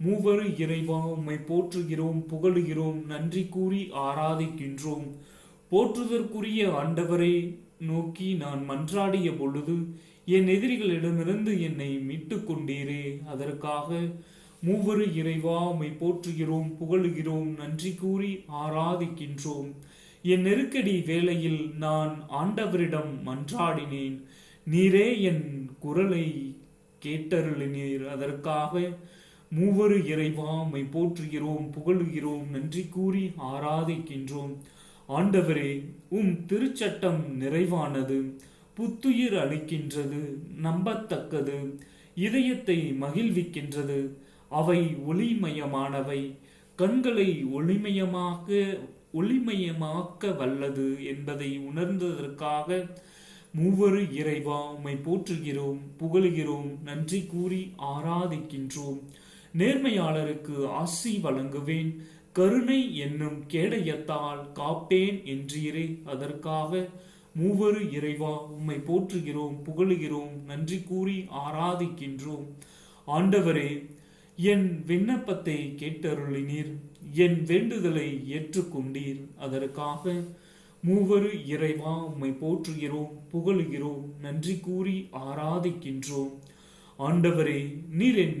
மூவரு இறைவா உம்மை போற்றுகிறோம், புகழுகிறோம், நன்றி கூறி ஆராதிக்கின்றோம். போற்றுதற்குரிய ஆண்டவரை நோக்கி நான் மன்றாடிய பொழுது என் எதிரிகளிடமிருந்து என்னை மீட்டு கொண்டீரே. அதற்காக மூவரு இறைவா உம்மை போற்றுகிறோம், புகழுகிறோம், நன்றி கூறி ஆராதிக்கின்றோம். என் நெருக்கடி வேளையில் நான் ஆண்டவரிடம் மன்றாடினேன். நீரே என் குரலை கேட்டருளினீர். அதற்காக மூவரு இறைவா உம்மை போற்றுகிறோம், புகழுகிறோம், நன்றி கூறி ஆராதிக்கின்றோம். ஆண்டவரே, திருச்சட்டம் நிறைவானது, புத்துயிர் அளிக்கின்றது, நம்பத்தக்கது, இதயத்தை மகிழ்விக்கின்றது. அவை ஒளிமயமானவை, கண்களை ஒளிமயமாக்க வல்லது என்பதை உணர்ந்ததற்காக மூவரு இறைவா உம்மை போற்றுகிறோம், புகழுகிறோம், நன்றி கூறி ஆராதிக்கின்றோம். நேர்மையாளருக்கு ஆசி வழங்குவேன், கருணை என்னும் கேடயத்தால் காப்பேன் என்றீரே. அதற்காக மூவரு இறைவா உம்மை போற்றுகிறோம், புகழுகிறோம், நன்றி கூறி ஆராதிக்கின்றோம். ஆண்டவரே, என் விண்ணப்பத்தை கேட்டருளினீர், என் வேண்டுதலை ஏற்றுக்கொண்டீர். அதற்காக மூவரு இறைவா உம்மை போற்றுகிறோம், புகழுகிறோம், நன்றி கூறி ஆராதிக்கின்றோம். ஆண்டவரே, நீர் என்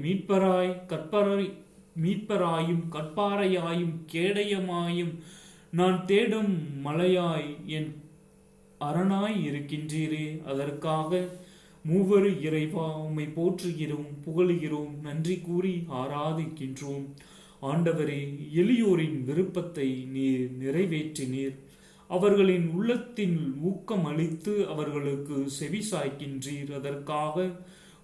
மீட்பராயும் கற்பாரையாயும் கேடயமாயும் நான் தேடும் மலையாய் என் அரணாய் இருக்கின்றீரே. அதற்காக மூவரு இறைவா உம்மை போற்றுகிறோம், புகழுகிறோம், நன்றி கூறி ஆராதிக்கின்றோம். ஆண்டவரே, எளியோரின் விருப்பத்தை நீர் நிறைவேற்றினீர். அவர்களின் உள்ளத்தில் ஊக்கம் அளித்து அவர்களுக்கு செவி சாய்க்கின்றீர். அதற்காக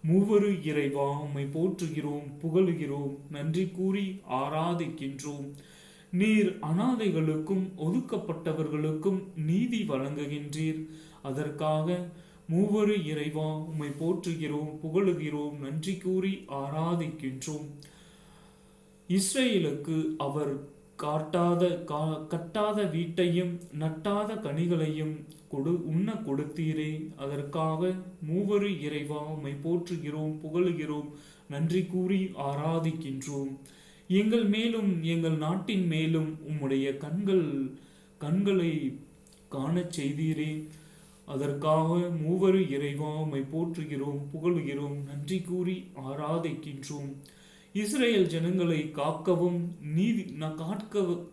மூவரு இறைவா உம்மை போற்றுகிறோம், புகழுகிறோம், நன்றி கூறி ஆராதிக்கின்றோம். நீர் அனாதைகளுக்கும் ஒதுக்கப்பட்டவர்களுக்கும் நீதி வழங்குகின்றீர். அதற்காக மூவரு இறைவா உம்மை போற்றுகிறோம், புகழுகிறோம், நன்றி கூறி ஆராதிக்கின்றோம். இஸ்ரேலுக்கு அவர் கட்டாத வீட்டையும் நட்டாத கனிகளையும் உண்ண கொடுத்தீரே. அதற்காக மூவரு இறைவா உம்மை போற்றுகிறோம், புகழுகிறோம், நன்றி கூறி ஆராதிக்கின்றோம். எங்கள் மேலும் எங்கள் நாட்டின் மேலும் உம்முடைய கண்களை காணச் செய்தீரே. அதற்காக மூவரு இறைவா உம்மை போற்றுகிறோம், புகழுகிறோம், நன்றி கூறி ஆராதிக்கின்றோம். இஸ்ரேல் ஜனங்களை காக்கவும்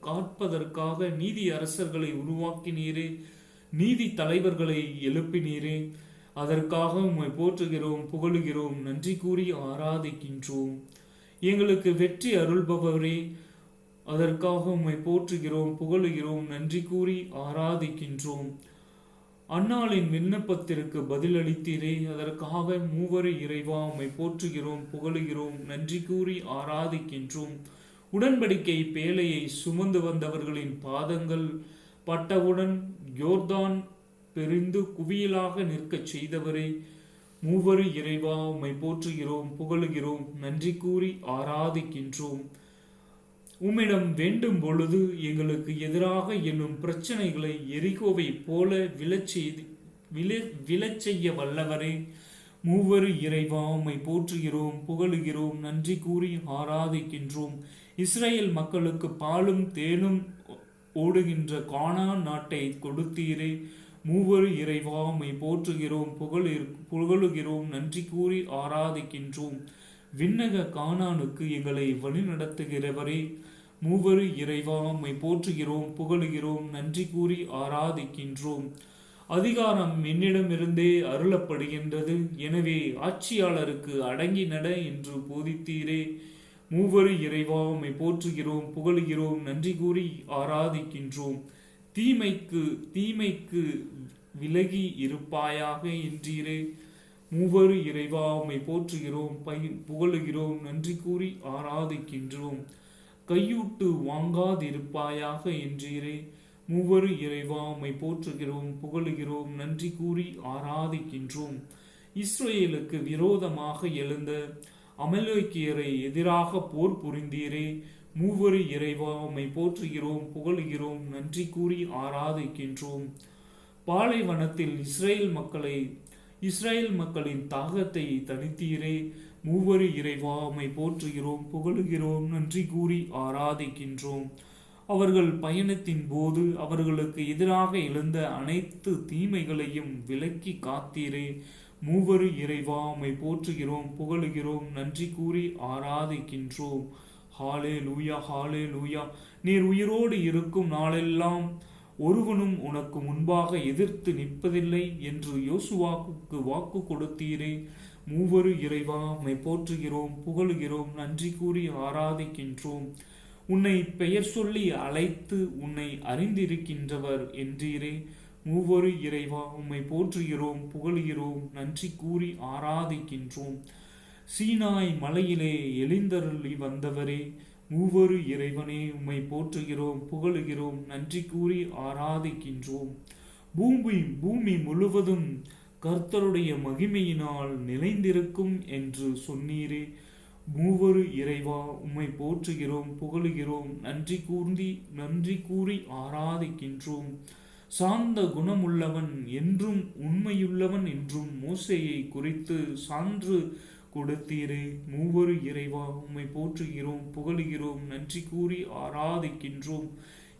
காப்பதற்காக நீதி அரசர்களை உருவாக்கினீரே, நீதி தலைவர்களை எழுப்பினீரே. அதற்காக உம்மை போற்றுகிறோம், புகழுகிறோம், நன்றி கூறி ஆராதிக்கின்றோம். எங்களுக்கு வெற்றி அருள்பவரே, அதற்காக உம்மை போற்றுகிறோம், புகழுகிறோம், நன்றி கூறி ஆராதிக்கின்றோம். அன்னாளின் விண்ணப்பத்திற்கு பதிலளித்தீரே. அதற்காக மூவரு இறைவா உம்மை போற்றுகிறோம், புகழுகிறோம், நன்றி கூறி ஆராதிக்கின்றோம். உடன்படிக்கை பேழையை சுமந்து வந்தவர்களின் பாதங்கள் பட்டவுடன் யோர்தான் பெரிந்து குவியலாக நிற்கச் செய்தவரே, மூவரு இறைவா உம்மை போற்றுகிறோம், புகழுகிறோம், நன்றி கூறி ஆராதிக்கின்றோம். உம்மிடம் வேண்டும் பொழுது எங்களுக்கு எதிராக என்னும் பிரச்சனைகளை எரிகோவை போல விழச் செய்ய வல்லவரே, மூவரு இறைவா உம்மை போற்றுகிறோம், புகழுகிறோம், நன்றி கூறி ஆராதிக்கின்றோம். இஸ்ரேல் மக்களுக்கு பாலும் தேனும் ஓடுகின்ற கானான் நாட்டை கொடுத்தீரே. மூவரு இறைவா உம்மை போற்றுகிறோம், புகழுகிறோம், நன்றி கூறி ஆராதிக்கின்றோம். விண்ணக கானானுக்கு எங்களை வழிநடத்துகிறவரே, மூவரு இறைவா உம்மை போற்றுகிறோம், புகழுகிறோம், நன்றி கூறி ஆராதிக்கின்றோம். அதிகாரம் என்னிடமிருந்தே அருளப்படுகின்றது, எனவே ஆட்சியாளருக்கு அடங்கி நட என்று போதித்தீரே. மூவரு இறைவா உம்மை போற்றுகிறோம், புகழுகிறோம், நன்றி கூறி ஆராதிக்கின்றோம். தீமைக்கு விலகி இருப்பாயாக என்றீரே. மூவரு இறைவா உம்மை போற்றுகிறோம், புகழுகிறோம், நன்றி கூறி ஆராதிக்கின்றோம். கையூட்டு வாங்காதிருப்பாயாக என்றீரே. மூவரு இறைவா உம்மை போற்றுகிறோம், புகழுகிறோம், நன்றி கூறி ஆராதிக்கின்றோம். இஸ்ரேலுக்கு விரோதமாக எழுந்த அமலேக்கியரை எதிராக போர் புரிந்தீரே. மூவரு இறைவா உம்மை போற்றுகிறோம், புகழுகிறோம், நன்றி கூறி ஆராதிக்கின்றோம். பாலைவனத்தில் இஸ்ரேல் மக்களின் தாகத்தை தணித்தீரே. மூவரு இறைவா உம்மை போற்றுகிறோம், புகழுகிறோம், நன்றி கூறி ஆராதிக்கின்றோம். அவர்கள் பயணத்தின் போது அவர்களுக்கு எதிராக எழுந்த அனைத்து தீமைகளையும் விலக்கி காத்தீரே. மூவரு இறைவா உம்மை போற்றுகிறோம், புகழுகிறோம், நன்றி கூறி ஆராதிக்கின்றோம். ஹாலே லூயா, ஹாலே லூயா. நீர் உயிரோடு இருக்கும் நாளெல்லாம் ஒருவனும் உனக்கு முன்பாக எதிர்த்து நிற்பதில்லை என்று யோசுவாவுக்கு வாக்கு கொடுத்தீரே. மூவரு இறைவா உம்மை போற்றுகிறோம், புகழுகிறோம், நன்றி கூறி ஆராதிக்கின்றோம். உன்னை பெயர் சொல்லி அழைத்து உன்னை அறிந்திருக்கின்றவர் என்றீரே. மூவரு இறைவா உம்மை போற்றுகிறோம், புகழுகிறோம், நன்றி கூறி ஆராதிக்கின்றோம். சீனாய் மலையிலே எழுந்தருளி வந்தவரே, மூவரு இறைவனே உம்மை போற்றுகிறோம், புகழுகிறோம், நன்றி கூறி ஆராதிக்கின்றோம். பூமி முழுவதும் கர்த்தருடைய மகிமையினால் நிலைந்திருக்கும் என்று சொன்னீரே. மூவரு இறைவா உம்மை போற்றுகிறோம், புகழுகிறோம், நன்றி கூறி ஆராதிக்கின்றோம். சாந்த குணமுள்ளவன் என்றும் உண்மையுள்ளவன் என்றும் மோசேயை குறித்து சான்று கொடுத்தீரே. மூவரு இறைவா உம்மை போற்றுகிறோம், புகழுகிறோம், நன்றி கூறி ஆராதிக்கின்றோம்.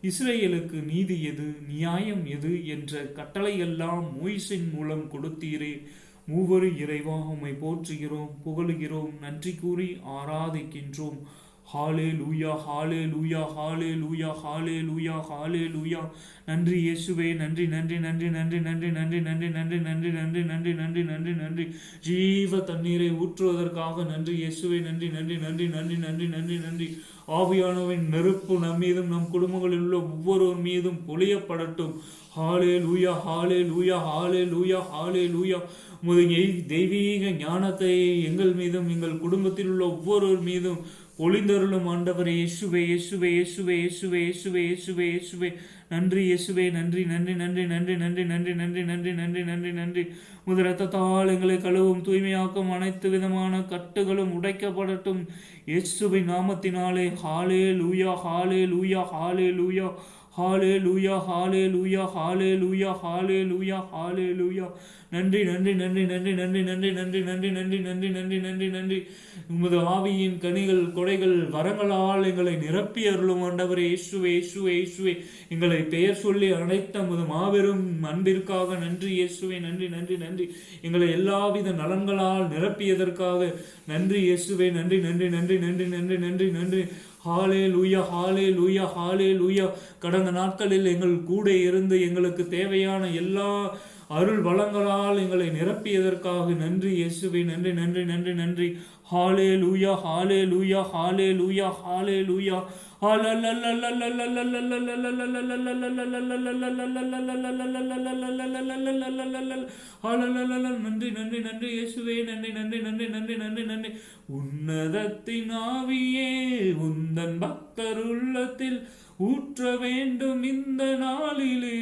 இஸ்ரேலுக்கு நீதி எது, நியாயம் எது என்ற கட்டளையெல்லாம் மோய்சின் மூலம் கொடுத்தீரே. மூவரு இறைவா உம்மை போற்றுகிறோம், புகழுகிறோம், நன்றி கூறி ஆராதிக்கின்றோம். ஹாலே லூயா, ஹாலே லூயா, ஹாலே லூயா, ஹாலே லூயா, ஹாலே லூயா. நன்றி இயேசுவே, நன்றி நன்றி நன்றி நன்றி நன்றி நன்றி நன்றி நன்றி நன்றி நன்றி நன்றி நன்றி நன்றி நன்றி. ஜீவ தண்ணீரை ஊற்றுவதற்காக நன்றி இயேசுவே, நன்றி நன்றி நன்றி நன்றி நன்றி நன்றி நன்றி. ஆவியானவரின் நெருப்பு நம் மீதும் நம் குடும்பங்களில் உள்ள ஒவ்வொருவர் மீதும் பொழியப்படட்டும். ஹாலே லூயா, ஹாலே லூயா, ஹாலே லூயா, ஹாலே லூயா. தெய்வீக ஞானத்தை எங்கள் மீதும் எங்கள் குடும்பத்தில் உள்ள ஒவ்வொருவர் மீதும் ஒளிந்தருளும் ஆண்டவரே. இயேசுவே, இயேசுவே, இயேசுவே, இயேசுவே, இயேசுவே, இயேசுவே, இயேசுவே. நன்றி இயேசுவே, நன்றி நன்றி நன்றி நன்றி நன்றி நன்றி நன்றி நன்றி நன்றி நன்றி நன்றி. முது ரத்தத்தால் எங்களை கழுவும் தூய்மையாக்கும் அனைத்து விதமான கட்டுகளும் உடைக்கப்படட்டும் இயேசுவின் நாமத்தினாலே. ஹாலே லூயா, ஹாலே லூயா, ஹாலே லூயா, ஹாலே லூயா, ஹாலே லூயா, ஹாலே லூயா, ஹாலே லூயா, ஹாலே லூயா. நன்றி நன்றி நன்றி நன்றி நன்றி நன்றி நன்றி நன்றி நன்றி நன்றி நன்றி நன்றி நன்றி. உமது ஆவியின் கனிகள் கொடைகள் வரங்களால் எங்களை நிரப்பி அருளும் ஆண்டவரே. இயேசுவே, இயேசுவே, இயேசுவே. எங்களை பெயர் சொல்லி அனைத்த உமது மாபெரும் அன்பிற்காக நன்றி இயேசுவே, நன்றி நன்றி நன்றி. எங்களை எல்லாவித நலன்களால் நிரப்பியதற்காக நன்றி இயேசுவே, நன்றி நன்றி நன்றி நன்றி நன்றி நன்றி நன்றி. ஹாலே லூயா, ஹாலே லூயா, ஹாலே லூயா. கடந்த நாட்களில் எங்கள் கூட இருந்து எங்களுக்கு தேவையான எல்லா அருள் வளங்களால் எங்களை நிரப்பியதற்காக நன்றி இயேசுவே, நன்றி நன்றி நன்றி நன்றி. ஹாலே லூயா, ஹாலே லூயா, ஹாலே லூயா, ஹாலே லூயா. நன்றி நன்றி நன்றி இயேசுவே, நன்றி நன்றி நன்றி நன்றி நன்றி நன்றி. உன்னதத்தின் ஆவியே உந்தன் பக்தர் உள்ளத்தில் ஊற்ற வேண்டும் இந்த நாளிலே.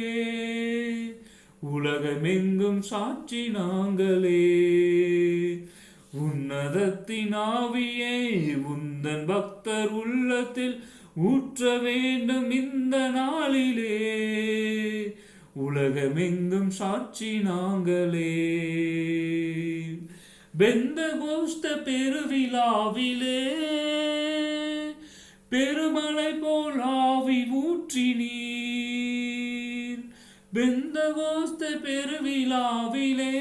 உலகமெங்கும் சாட்சி நாங்களே. உன்னதத்தின் ஆவியே உந்தன் பக்தர் உள்ளத்தில் ஊற்ற வேண்டும் இந்த நாளிலே. உலகமெங்கும் சாட்சி நாங்களே. பெந்தகோஸ்த பெருவிழாவிலே பெருமழை போல் ஆவி ஊற்றினீர். பெந்தகோஸ்த பெருவிழாவிலே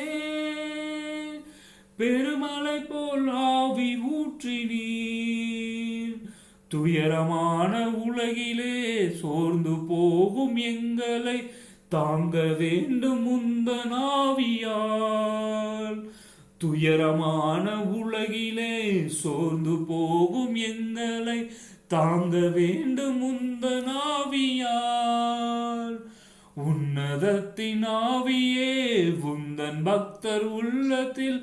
பெருமழை போல் ஆவி ஊற்றினீர். துயரமான உலகிலே சோர்ந்து போகும் எங்களை தாங்க வேண்டும் உந்தன் ஆவியால். துயரமான உலகிலே சோர்ந்து போகும் எங்களை தாங்க வேண்டும் உந்தன் ஆவியால். உன்னதத்தின் ஆவியே உந்தன் பக்தர் உள்ளத்தில்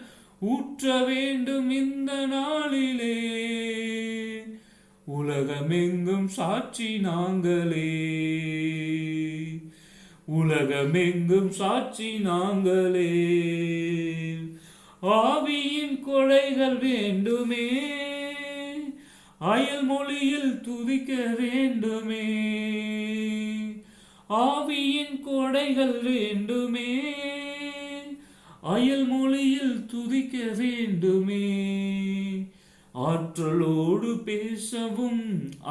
ஊற்ற வேண்டும் இந்த நாளிலே. உலகமெங்கும் சாட்சி நாங்களே. உலகமெங்கும் சாட்சி நாங்களே. ஆவியின் கொடைகள் வேண்டுமே, அயல் மொழியில் துதிக்க வேண்டுமே. ஆவியின் கொடைகள் வேண்டுமே, அயல் மொழியில் துதிக்க வேண்டுமே. ஆற்றலோடு பேசவும்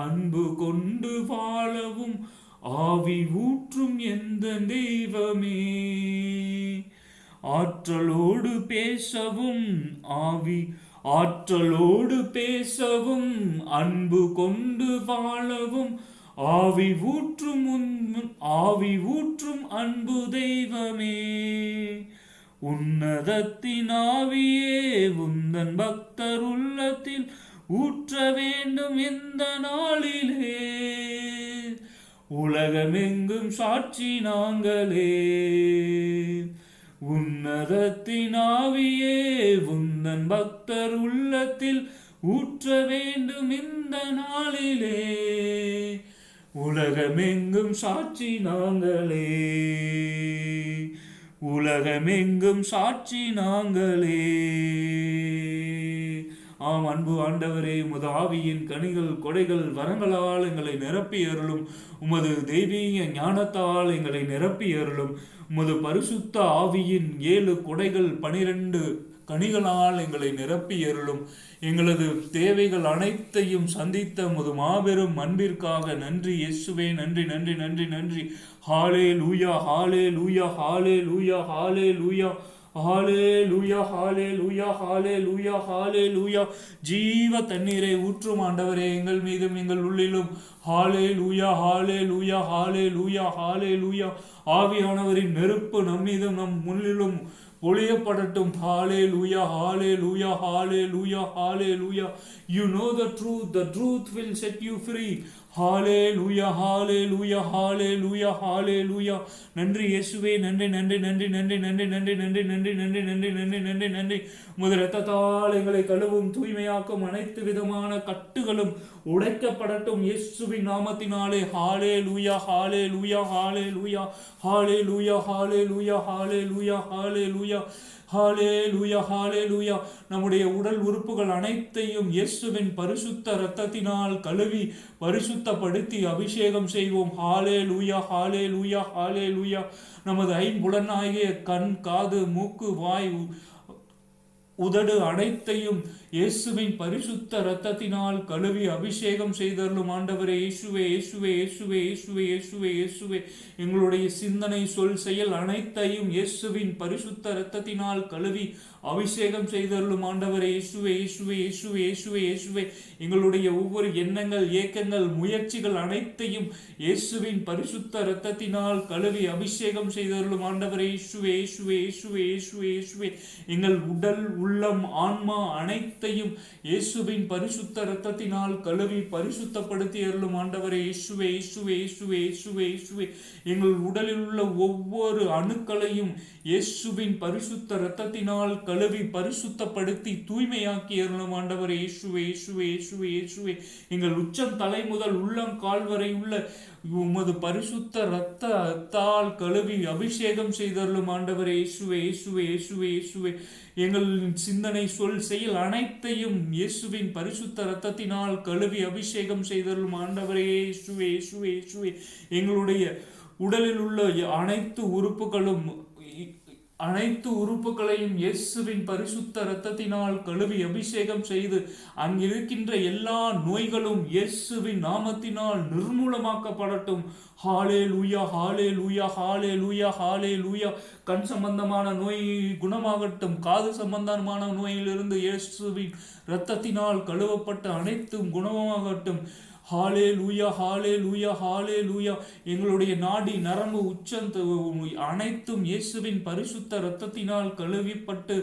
அன்பு கொண்டு வாழவும் ஆவி ஊற்றும் எந்த தெய்வமே. ஆற்றலோடு பேசவும் ஆற்றலோடு பேசவும் அன்பு கொண்டு வாழவும் ஆவி ஊற்றும் அன்பு தெய்வமே. உன்னதத்தின் ஆவியே உந்தன் பக்தர் உள்ளத்தில் ஊற்ற வேண்டும் இந்த நாளிலே. உலகமெங்கும் சாட்சி நாங்களே. உன்னதத்தின் ஆவியே உந்தன் பக்தர் உள்ளத்தில் ஊற்ற வேண்டும் இந்த நாளிலே. உலகமெங்கும் சாட்சி நாங்களே. உலகமெங்கும் சாட்சி நாங்களே. ஆம் அன்பு ஆண்டவரே, உமது ஆவியின் கனிகள் கொடைகள் வரங்களால் எங்களை நிரப்பி அருளும். உமது தெய்வீக ஞானத்தால் எங்களை நிரப்பி அருளும். உமது பரிசுத்த ஆவியின் 7 கொடைகள் 12 கனிகளால் எங்களை நிரப்பி அருளும். எங்களது தேவைகள் அனைத்தையும் சந்தித்த உமது மாபெரும் அன்பிற்காக நன்றி இயேசுவே. நன்றி நன்றி நன்றி நன்றி. ஹல்லேலூயா ஹல்லேலூயா ஹல்லேலூயா ஹல்லேலூயா ஹல்லேலூயா ஹல்லேலூயா ஹல்லேலூயா ஹல்லேலூயா. ஜீவ தண்ணீரை ஊற்றும் ஆண்டவரே எங்கள் மீதும் எங்கள் உள்ளிலும். ஹல்லேலூயா ஹல்லேலூயா ஹல்லேலூயா ஹல்லேலூயா. ஆவியானவரின் நெருப்பு நம்மீதும் நம் முன்னிலும் ஒளியப்படட்டும். ஹல்லேலூயா ஹல்லேலூயா ஹல்லேலூயா ஹல்லேலூயா. You know the truth will set you free. ஹல்லேலூயா ஹல்லேலூயா ஹல்லேலூயா ஹல்லேலூயா. நன்றி இயேசுவே. நன்றி நன்றி நன்றி நன்றி நன்றி நன்றி நன்றி நன்றி நன்றி நன்றி நன்றி நன்றி நன்றி. உமது இரத்தத்தால் எங்களை கழுவும் தூய்மையாக்கும் அனைத்து விதமான கட்டுகளும் உடைக்கப்படட்டும் இயேசுவின் நாமத்தினாலே. ஹல்லேலூயா ஹல்லேலூயா ஹல்லேலூயா ஹல்லேலூயா ஹல்லேலூயா ஹல்லேலூயா ஹல்லேலூயா ஹல்லேலூயா ஹல்லேலூயா. நம்முடைய உடல் உறுப்புகள் அனைத்தையும் இயேசுவின் பரிசுத்த இரத்தத்தினால் கழுவி பரிசுத்தப்படுத்தி அபிஷேகம் செய்வோம். ஹல்லேலூயா ஹல்லேலூயா ஹல்லேலூயா. நமது ஐம்புலனாகிய கண், காது, மூக்கு, வாய், உதடு அனைத்தையும் இயேசுவின் பரிசுத்த இரத்தத்தினால் கழுவி அபிஷேகம் செய்தருளும் ஆண்டவரே. இயேசுவே இயேசுவே இயேசுவே இயேசுவே இயேசுவே இயேசுவே. எங்களுடைய சிந்தனை, சொல், செயல் அனைத்தையும் இயேசுவின் பரிசுத்த இரத்தத்தினால் கழுவி அபிஷேகம் செய்தருளும் ஆண்டவரே. இயேசுவே இயேசுவே இயேசுவே இயேசுவே இயேசுவே. எங்களுடைய ஒவ்வொரு எண்ணங்கள், ஏக்கங்கள், முயற்சிகள் அனைத்தையும் இயேசுவின் பரிசுத்த இரத்தத்தினால் கழுவி அபிஷேகம் செய்தருளும் ஆண்டவரே. இயேசுவே இயேசுவே இயேசுவே இயேசுவே இயேசுவே. எங்கள் உடல், உள்ளம், ஆன்மா அனைத்தையும் இயேசுவின் பரிசுத்த இரத்தத்தினால் கழுவி பரிசுத்தப்படுத்தி அருளும் ஆண்டவரே. இயேசுவே இயேசுவே இயேசுவே இயேசுவே இயேசுவே. எங்கள் உடலில் உள்ள ஒவ்வொரு அணுக்களையும் இயேசுவின் பரிசுத்த இரத்தத்தினால் கழுவி பரிசுத்தப்படுத்தி தூய்மையாக்கி அருளும் ஆண்டவரே. இயேசுவே இயேசுவே இயேசுவே இயேசுவே. எங்கள் உச்சம் தலை முதல் உள்ளம் கால் வரை உள்ள உமது பரிசுத்த இரத்தத்தால் கழுவி அபிஷேகம் செய்தருளும் ஆண்டவரே. இயேசுவே இயேசுவே இயேசுவே இயேசுவே. எங்கள் சிந்தனை, சொல், செயல் அனைத்தையும் இயேசுவின் பரிசுத்த இரத்தத்தினால் கழுவி அபிஷேகம் செய்தருளும் ஆண்டவரே. இயேசுவே இயேசுவே இயேசுவே. எங்களுடைய உடலில் உள்ள அனைத்து உறுப்புகளையும் இயேசுவின் பரிசுத்த இரத்தத்தினால் கழுவி அபிஷேகம் செய்து அங்கிருக்கின்ற எல்லா நோய்களும் இயேசுவின் நாமத்தினால் நிர்மூலமாக்கப்படட்டும். ஹல்லேலூயா ஹல்லேலூயா ஹல்லேலூயா ஹல்லேலூயா. கண் சம்பந்தமான நோய் குணமாகட்டும். காது சம்பந்தமான நோயிலிருந்து இயேசுவின் இரத்தத்தினால் கழுவப்பட்ட அனைத்தும் குணமாகட்டும். ஹல்லேலூயா ஹல்லேலூயா ஹல்லேலூயா. எங்களுடைய நாடி, நரம்பு, உச்சம் அனைத்தும் இயேசுவின் பரிசுத்த இரத்தத்தினால் கழுவிப்பட்டு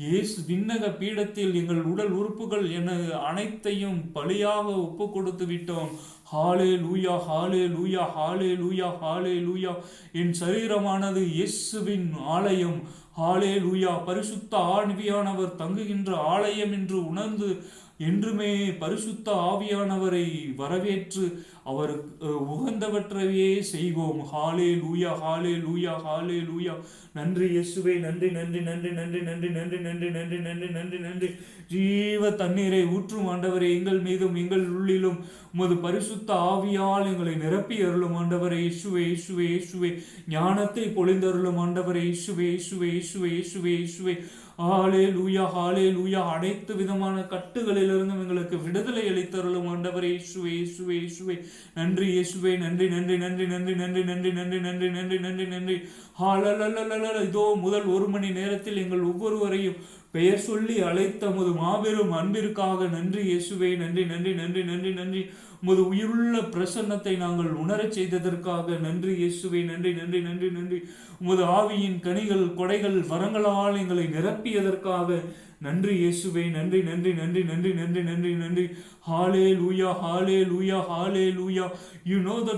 இயேசு விண்ணக பீடத்தில் எங்கள் உடல் உறுப்புகள் என அனைத்தையும் பலியாக ஒப்பு கொடுத்து விட்டோம். ஹல்லேலூயா ஹல்லேலூயா ஹல்லேலூயா ஹல்லேலூயா. என் சரீரமானது இயேசுவின் ஆலயம். ஹல்லேலூயா. பரிசுத்த ஆவியானவர் தங்குகின்ற ஆலயம் என்று உணர்ந்து என்றுமே பரிசுத்த ஆவியானவரை வரவேற்று அவருக்கு உகந்தவற்றையே செய்வோம். ஹாலே லூயா, ஹாலே லூயா, ஹாலே லூயா. நன்றி இயேசுவே, நன்றி நன்றி நன்றி நன்றி நன்றி நன்றி நன்றி நன்றி நன்றி நன்றி நன்றி. ஜீவ தண்ணீரை ஊற்றும் ஆண்டவரே, எங்கள் மீதும் எங்கள் உள்ளிலும் உமது பரிசுத்த ஆவியால் எங்களை நிரப்பி அருளும் ஆண்டவரே. இயேசுவே, இயேசுவே, இயேசுவே. ஞானத்தை பொழிந்தருளும் ஆண்டவரே. இயேசுவே, இயேசுவே, இயேசுவே, இயேசுவே, இயேசுவே. ஹாலே லூயா, ஹாலே லூயா. அனைத்து விதமான கட்டுகளிலிருந்தும் எங்களுக்கு விடுதலை அளித்தருளும் ஆண்டவரே. இயேசுவே, இயேசுவே, இயேசுவே. நன்றி இயேசுவே, நன்றி நன்றி நன்றி நன்றி நன்றி நன்றி நன்றி நன்றி நன்றி நன்றி நன்றி. ஹாலலலலல. இதோ முதல் 1 மணி நேரத்தில் எங்கள் ஒவ்வொருவரையும் பெயர் சொல்லி அழைத்த உமது மாபெரும் அன்பிற்காக நன்றி இயேசுவே. நன்றி நன்றி நன்றி நன்றி நன்றி. உமது உயிருள்ள பிரசன்னத்தை நாங்கள் உணரச் செய்ததற்காக நன்றி இயேசுவே. நன்றி நன்றி நன்றி நன்றி. உமது ஆவியின் கனிகள் கொடைகள் வரங்களால் எங்களை நிரப்பியதற்காக நன்றி இயேசுவே. நன்றி நன்றி நன்றி நன்றி நன்றி நன்றி நன்றி. ஹாலே லூயா, ஹாலே லூயா, ஹாலே லூயா. You know the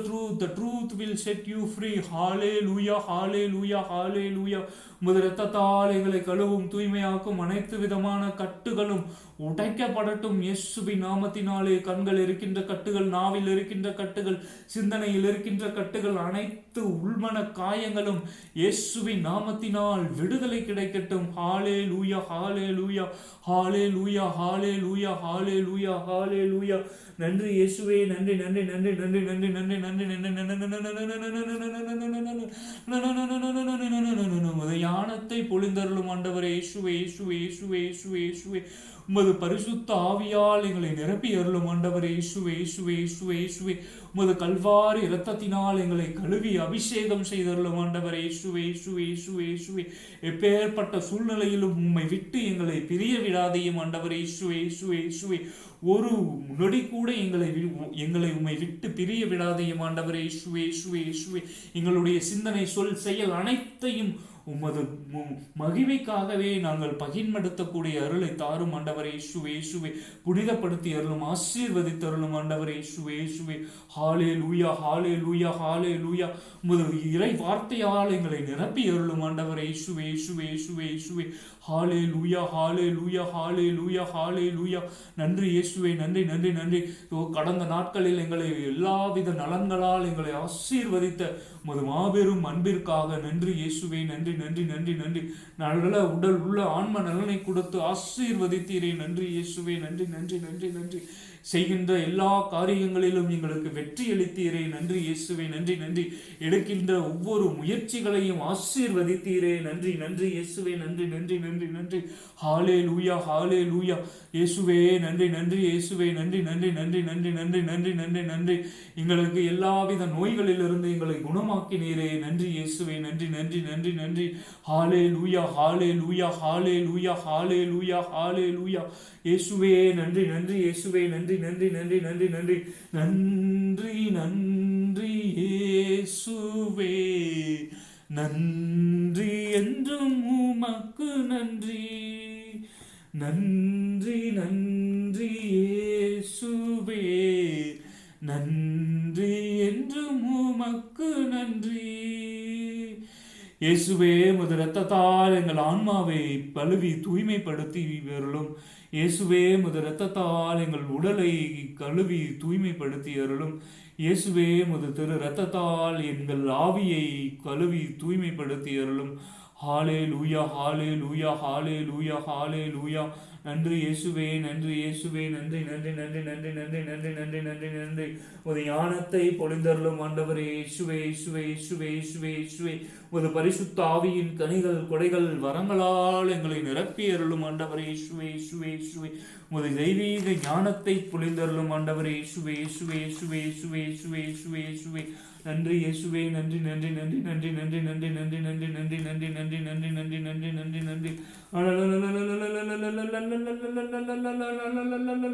truth will set you free. ஹாலே லூயா, ஹாலே லூயா, ஹாலே லூயா. உமது இரத்தத்தால் எங்களை கழுவும் தூய்மையாக்கும் அனைத்து விதமான கட்டுகளும் உடைக்கப்படட்டும் இயேசுவின் நாமத்தினாலே. கண்கள் இருக்கின்ற கட்டுகள், நாவில் இருக்கின்ற கட்டுகள், சிந்தனையில் இருக்கின்ற கட்டுகள், அனைத்து உள்மன காயங்களும் இயேசுவின் நாமத்தினால் விடுதலை கிடைக்கட்டும். ஹாலே லூயா, ஹாலே லூயா, ஹாலே லூயா, ஹாலே லூயா, ஹாலே லூயா, ஹாலே லூயா. நன்றி இயேசுவே. நன்றி நன்றி நன்றி நன்றி நன்றி நன்றி நன்றி நன்றி. ஞானத்தை பொழிந்தருளும் ஆண்டவரே. இயேசுவே, இயேசுவே, இயேசுவே, இயேசுவே, இயேசுவே. உமது பரிசுத்த ஆவியால் எங்களை நிரப்பி அருளும் ஆண்டவரே. இயேசுவே, இயேசுவே, இயேசுவே, இயேசுவே. உமது கல்வாரி இரத்தத்தினால் எங்களை கழுவி அபிஷேகம் செய்தருளும் ஆண்டவரே. இயேசுவே, இயேசுவே, இயேசுவே, இயேசுவே. எப்பேற்பட்ட சூழ்நிலையிலும் உம்மை விட்டு எங்களை பிரிய விடாதையும் ஆண்டவரே. இயேசுவே, இயேசுவே, இயேசுவே. ஒரு நொடி கூட எங்களை உம்மை விட்டு பிரிய விடாதையும் ஆண்டவரே. இயேசுவே, இயேசுவே, இயேசுவே. எங்களுடைய சிந்தனை, சொல், செயல் அனைத்தையும் உமது மகிமைக்காகவே நாங்கள் பகிர்ந்தெடுத்தக்கூடிய அருளை தாரும் ஆண்டவரே. இயேசுவே, இயேசுவே. புனிதப்படுத்தி அருளும், ஆசீர்வதித்து அருளும் ஆண்டவரே. இயேசுவே, இயேசுவே. ஹாலே லூயா, ஹாலே லூயா, ஹாலே லூயா. உமது இறை வார்த்தையால் எங்களை நிரப்பி அருளும் ஆண்டவரே. இயேசுவே, இயேசுவே, இயேசுவே, இயேசுவே. ஹாலே லூயா, ஹாலே லூயா, ஹாலே லூயா, ஹாலே லூயா. நன்றி இயேசுவே. நன்றி நன்றி நன்றி. கடந்த நாட்களில் எங்களை எல்லாவித நலன்களால் எங்களை ஆசீர்வதித்த உமது மாபெரும் அன்பிற்காக நன்றி இயேசுவே. நன்றி நன்றி நன்றி நன்றி. நல்ல உடல் உள்ள ஆன்ம நலனை கொடுத்து ஆசீர்வதித்தீரே. நன்றி இயேசுவே. நன்றி நன்றி நன்றி நன்றி. செய்கின்ற எல்லா காரியங்களிலும் எங்களுக்கு வெற்றி அளித்தீரே. நன்றி இயேசுவே. நன்றி நன்றி. எடுக்கின்ற ஒவ்வொரு முயற்சிகளையும் ஆசீர்வதித்தீரே. நன்றி நன்றி இயேசுவே. நன்றி நன்றி நன்றி நன்றி. ஹாலே லூயா, ஹாலே லூயா. இயேசுவே நன்றி நன்றி. இயேசுவே நன்றி நன்றி நன்றி நன்றி நன்றி நன்றி நன்றி நன்றி. எங்களுக்கு எல்லாவித நோய்களிலிருந்து எங்களை குணமாக்கினீரே. நன்றி இயேசுவே. நன்றி நன்றி நன்றி நன்றி. ஹாலே லூயா, ஹாலே லூயா, ஹாலே லூயா, ஹாலே லூயா, ஹாலே லூயா. இயேசுவே நன்றி நன்றி. இயேசுவே நன்றி நன்றி நன்றி நன்றி நன்றி நன்றி நன்றி. இயேசுவே நன்றி, என்றும் உமக்கு நன்றி. நன்றி நன்றி. இயேசுவே நன்றி, என்றும் உமக்கு நன்றி. இயேசுவே உமது இரத்தத்தால் எங்கள் ஆன்மாவை கழுவி தூய்மைப்படுத்தி அருளும். இயேசுவே உமது இரத்தத்தால் எங்கள் உடலை கழுவி தூய்மைப்படுத்தி அருளும். இயேசுவே உமது திரு இரத்தத்தால் எங்கள் ஆவியை கழுவி தூய்மைப்படுத்தி அருளும். ஹாலே லூயா, ஹாலே லூயா, ஹாலே லூயா, ஹாலே லூயா. நன்றி இயேசுவே. நன்றி இயேசுவே. நன்றி நன்றி நன்றி நன்றி நன்றி நன்றி நன்றி நன்றி நன்றி. ஒரு ஞானத்தை பொழிந்தருளும் ஆண்டவரே. இயேசுவே, இயேசுவே, இயேசுவே, இயேசுவே, இயேசுவே. ஒரு பரிசுத்த ஆவியின் கனிகள் கொடைகள் வரங்களால் எங்களை நிரப்பி அருளும் ஆண்டவரே. இயேசுவே, இயேசுவே, இயேசுவே. ஒரு தெய்வீக ஞானத்தை பொழிந்தருளும் ஆண்டவரே. இயேசுவே, இயேசுவே, இயேசுவே, இயேசுவே, இயேசுவே, இயேசுவே, இயேசுவே. நன்றி இயேசுவே. நன்றி நன்றி நன்றி நன்றி நன்றி நன்றி நன்றி நன்றி நன்றி நன்றி நன்றி நன்றி நன்றி நன்றி நன்றி நன்றி.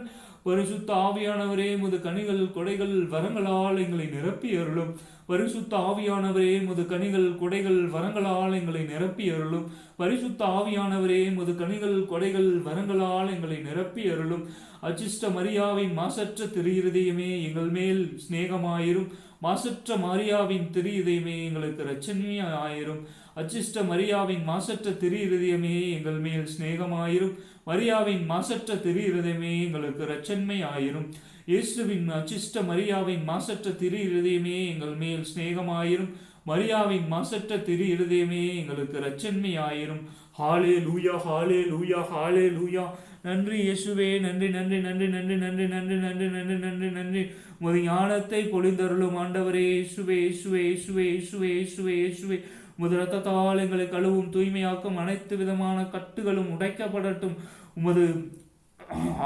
பரிசுத்த ஆவியானவரே உமது கனிகள் கொடைகள் வரங்களால் எங்களை நிரப்பி அருளும். பரிசுத்த ஆவியானவரே உமது கனிகள் கொடைகள் வரங்களால் எங்களை நிரப்பி அருளும். பரிசுத்த ஆவியானவரே உமது கனிகள் கொடைகள் வரங்களால் எங்களை நிரப்பி அருளும். அச்சிஷ்ட மரியாவின் மாசற்ற திரு இருதயமே எங்கள் மேல் சிநேகமாயிரும். மாசற்ற மரியாவின் திரு இதயமே எங்களுக்கு இரட்சணியாயிரும். அச்சிஷ்ட மரியாவின் மாசற்ற திரு இருதயமே எங்கள் மேல் சிநேகமாயிரும். மரியாவின் மாசற்ற திரு இருதயமே எங்களுக்கு இரட்சண்மை ஆயிரும். இயேசுவின் அச்சிஷ்ட மரியாவின் மாசற்ற திரு இருதயமே எங்கள் மேல் சிநேகமாயிரும். மரியாவின் மாசற்ற திரு இருதயமே எங்களுக்கு இரட்சண்மை ஆயிரும். ஹாலே லூயா, ஹாலே லூயா, ஹாலே லூயா. நன்றி இயேசுவே, நன்றி நன்றி நன்றி நன்றி நன்றி நன்றி நன்றி நன்றி நன்றி நன்றி. உமது ஞானத்தை பொழிந்தருளும் ஆண்டவரே இயேசுவே, இயேசுவே, இயேசுவே, இயேசுவே, இயேசுவே, இயேசுவே. உமது இரத்தத்தால் எங்களை கழுவும் தூய்மையாக்கும் அனைத்து விதமான கட்டுகளும் உடைக்கப்படட்டும். உமது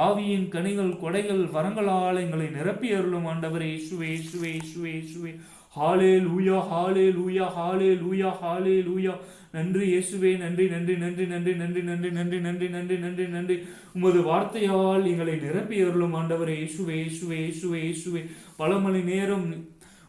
ஆவியின் கனிகள் கொடைகள் வரங்களால் எங்களை நிரப்பி அருளும் ஆண்டவரே இயேசுவே, இயேசுவே, இயேசுவே, இயேசுவே. ஹாலே லூயா, ஹாலே லூயா, ஹாலே லூயா, ஹாலே லூயா. நன்றி இயேசுவே, நன்றி நன்றி நன்றி நன்றி நன்றி நன்றி நன்றி நன்றி நன்றி நன்றி நன்றி. உமது வார்த்தையால் எங்களை நிரப்பி அருளும் ஆண்டவரே இயேசுவே, இயேசுவே, இயேசுவே, இயேசுவே. பல மணி நேரம்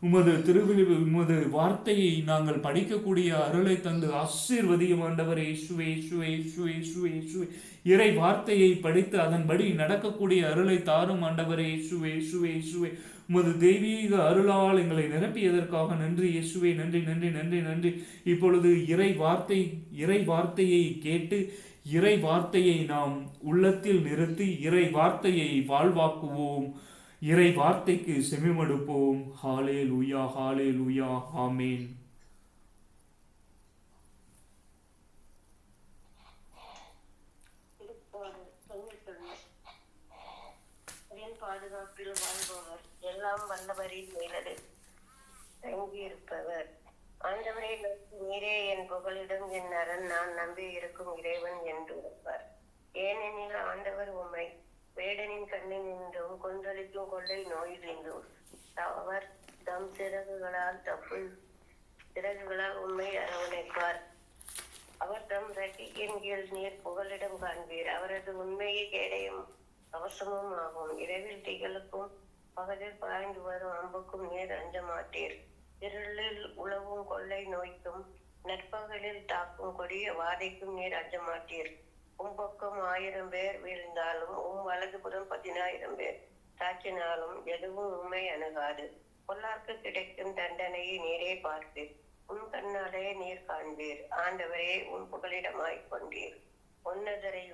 உமது வார்த்தையை நாங்கள் படிக்கக்கூடிய அருளை தந்து ஆசீர்வதியும் ஆண்டவரே இயேசுவே, இயேசுவே, இயேசுவே, இயேசுவே, இயேசுவே. இறை வார்த்தையை படித்து அதன்படி நடக்கக்கூடிய அருளை தாரும் ஆண்டவரே இயேசுவே, இயேசுவே, இயேசுவே. உமது தெய்வீக அருளால் எங்களை நிரப்பியதற்காக நன்றி இயேசுவே, நன்றி நன்றி நன்றி நன்றி. இப்பொழுது இறை வார்த்தையை கேட்டு இறை வார்த்தையை நாம் உள்ளத்தில் நிறுத்தி இறை வார்த்தையை வாழ்வாக்குவோம். இறை வார்த்தைக்கு செவிமடுப்போம். ஹாலே லூயா, ஹாலே லூயா, ஆமேன். பாதுகாப்பில் வாழ்பவர், எல்லாம் வல்லவரின் மேலது தங்கியிருப்பவர். ஆண்டவரை நீரே என் புகலிடம், என் அரண், நான் நம்பி இருக்கும் இறைவன் என்று இருப்பார். ஏனெனில் ஆண்டவர் உம்மை வேடனின் கண்ணினின்றும் கொந்தளிக்கும் கொள்ளை நோயிலிருந்தும் அவர் தம் சிறகுகளால் உம்மை அரவணைப்பார். அவர் தம் ரட்சியின் கீழ் நீர் புகலிடம் காண்பீர். அவரது உண்மையை கேடையும் அவசமும் ஆகும். இரவில் திகளுக்கும் பகலில் பாய்ந்து வரும் அம்புக்கும் நீர் அஞ்ச மாட்டீர். இருளில் உழவும் கொள்ளை நோய்க்கும் நற்பகலில் தாக்கும் கொடிய வாதைக்கும் நீர் அஞ்ச மாட்டீர். பக்கம் 1000 பேர் வீழ்ந்தாலும் வலதுபுறம் 10,000 பேர் தாக்கினாலும் எதுவும் உண்மை அணுகாது. பொல்லார்க்கு கிடைக்கும் தண்டனையை நீரே பார்ப்பீர். கண்ணாலே நீர் காண்பீர். ஆண்டவரே புகலிடமாய்க் கொண்டீர். உன்னதரை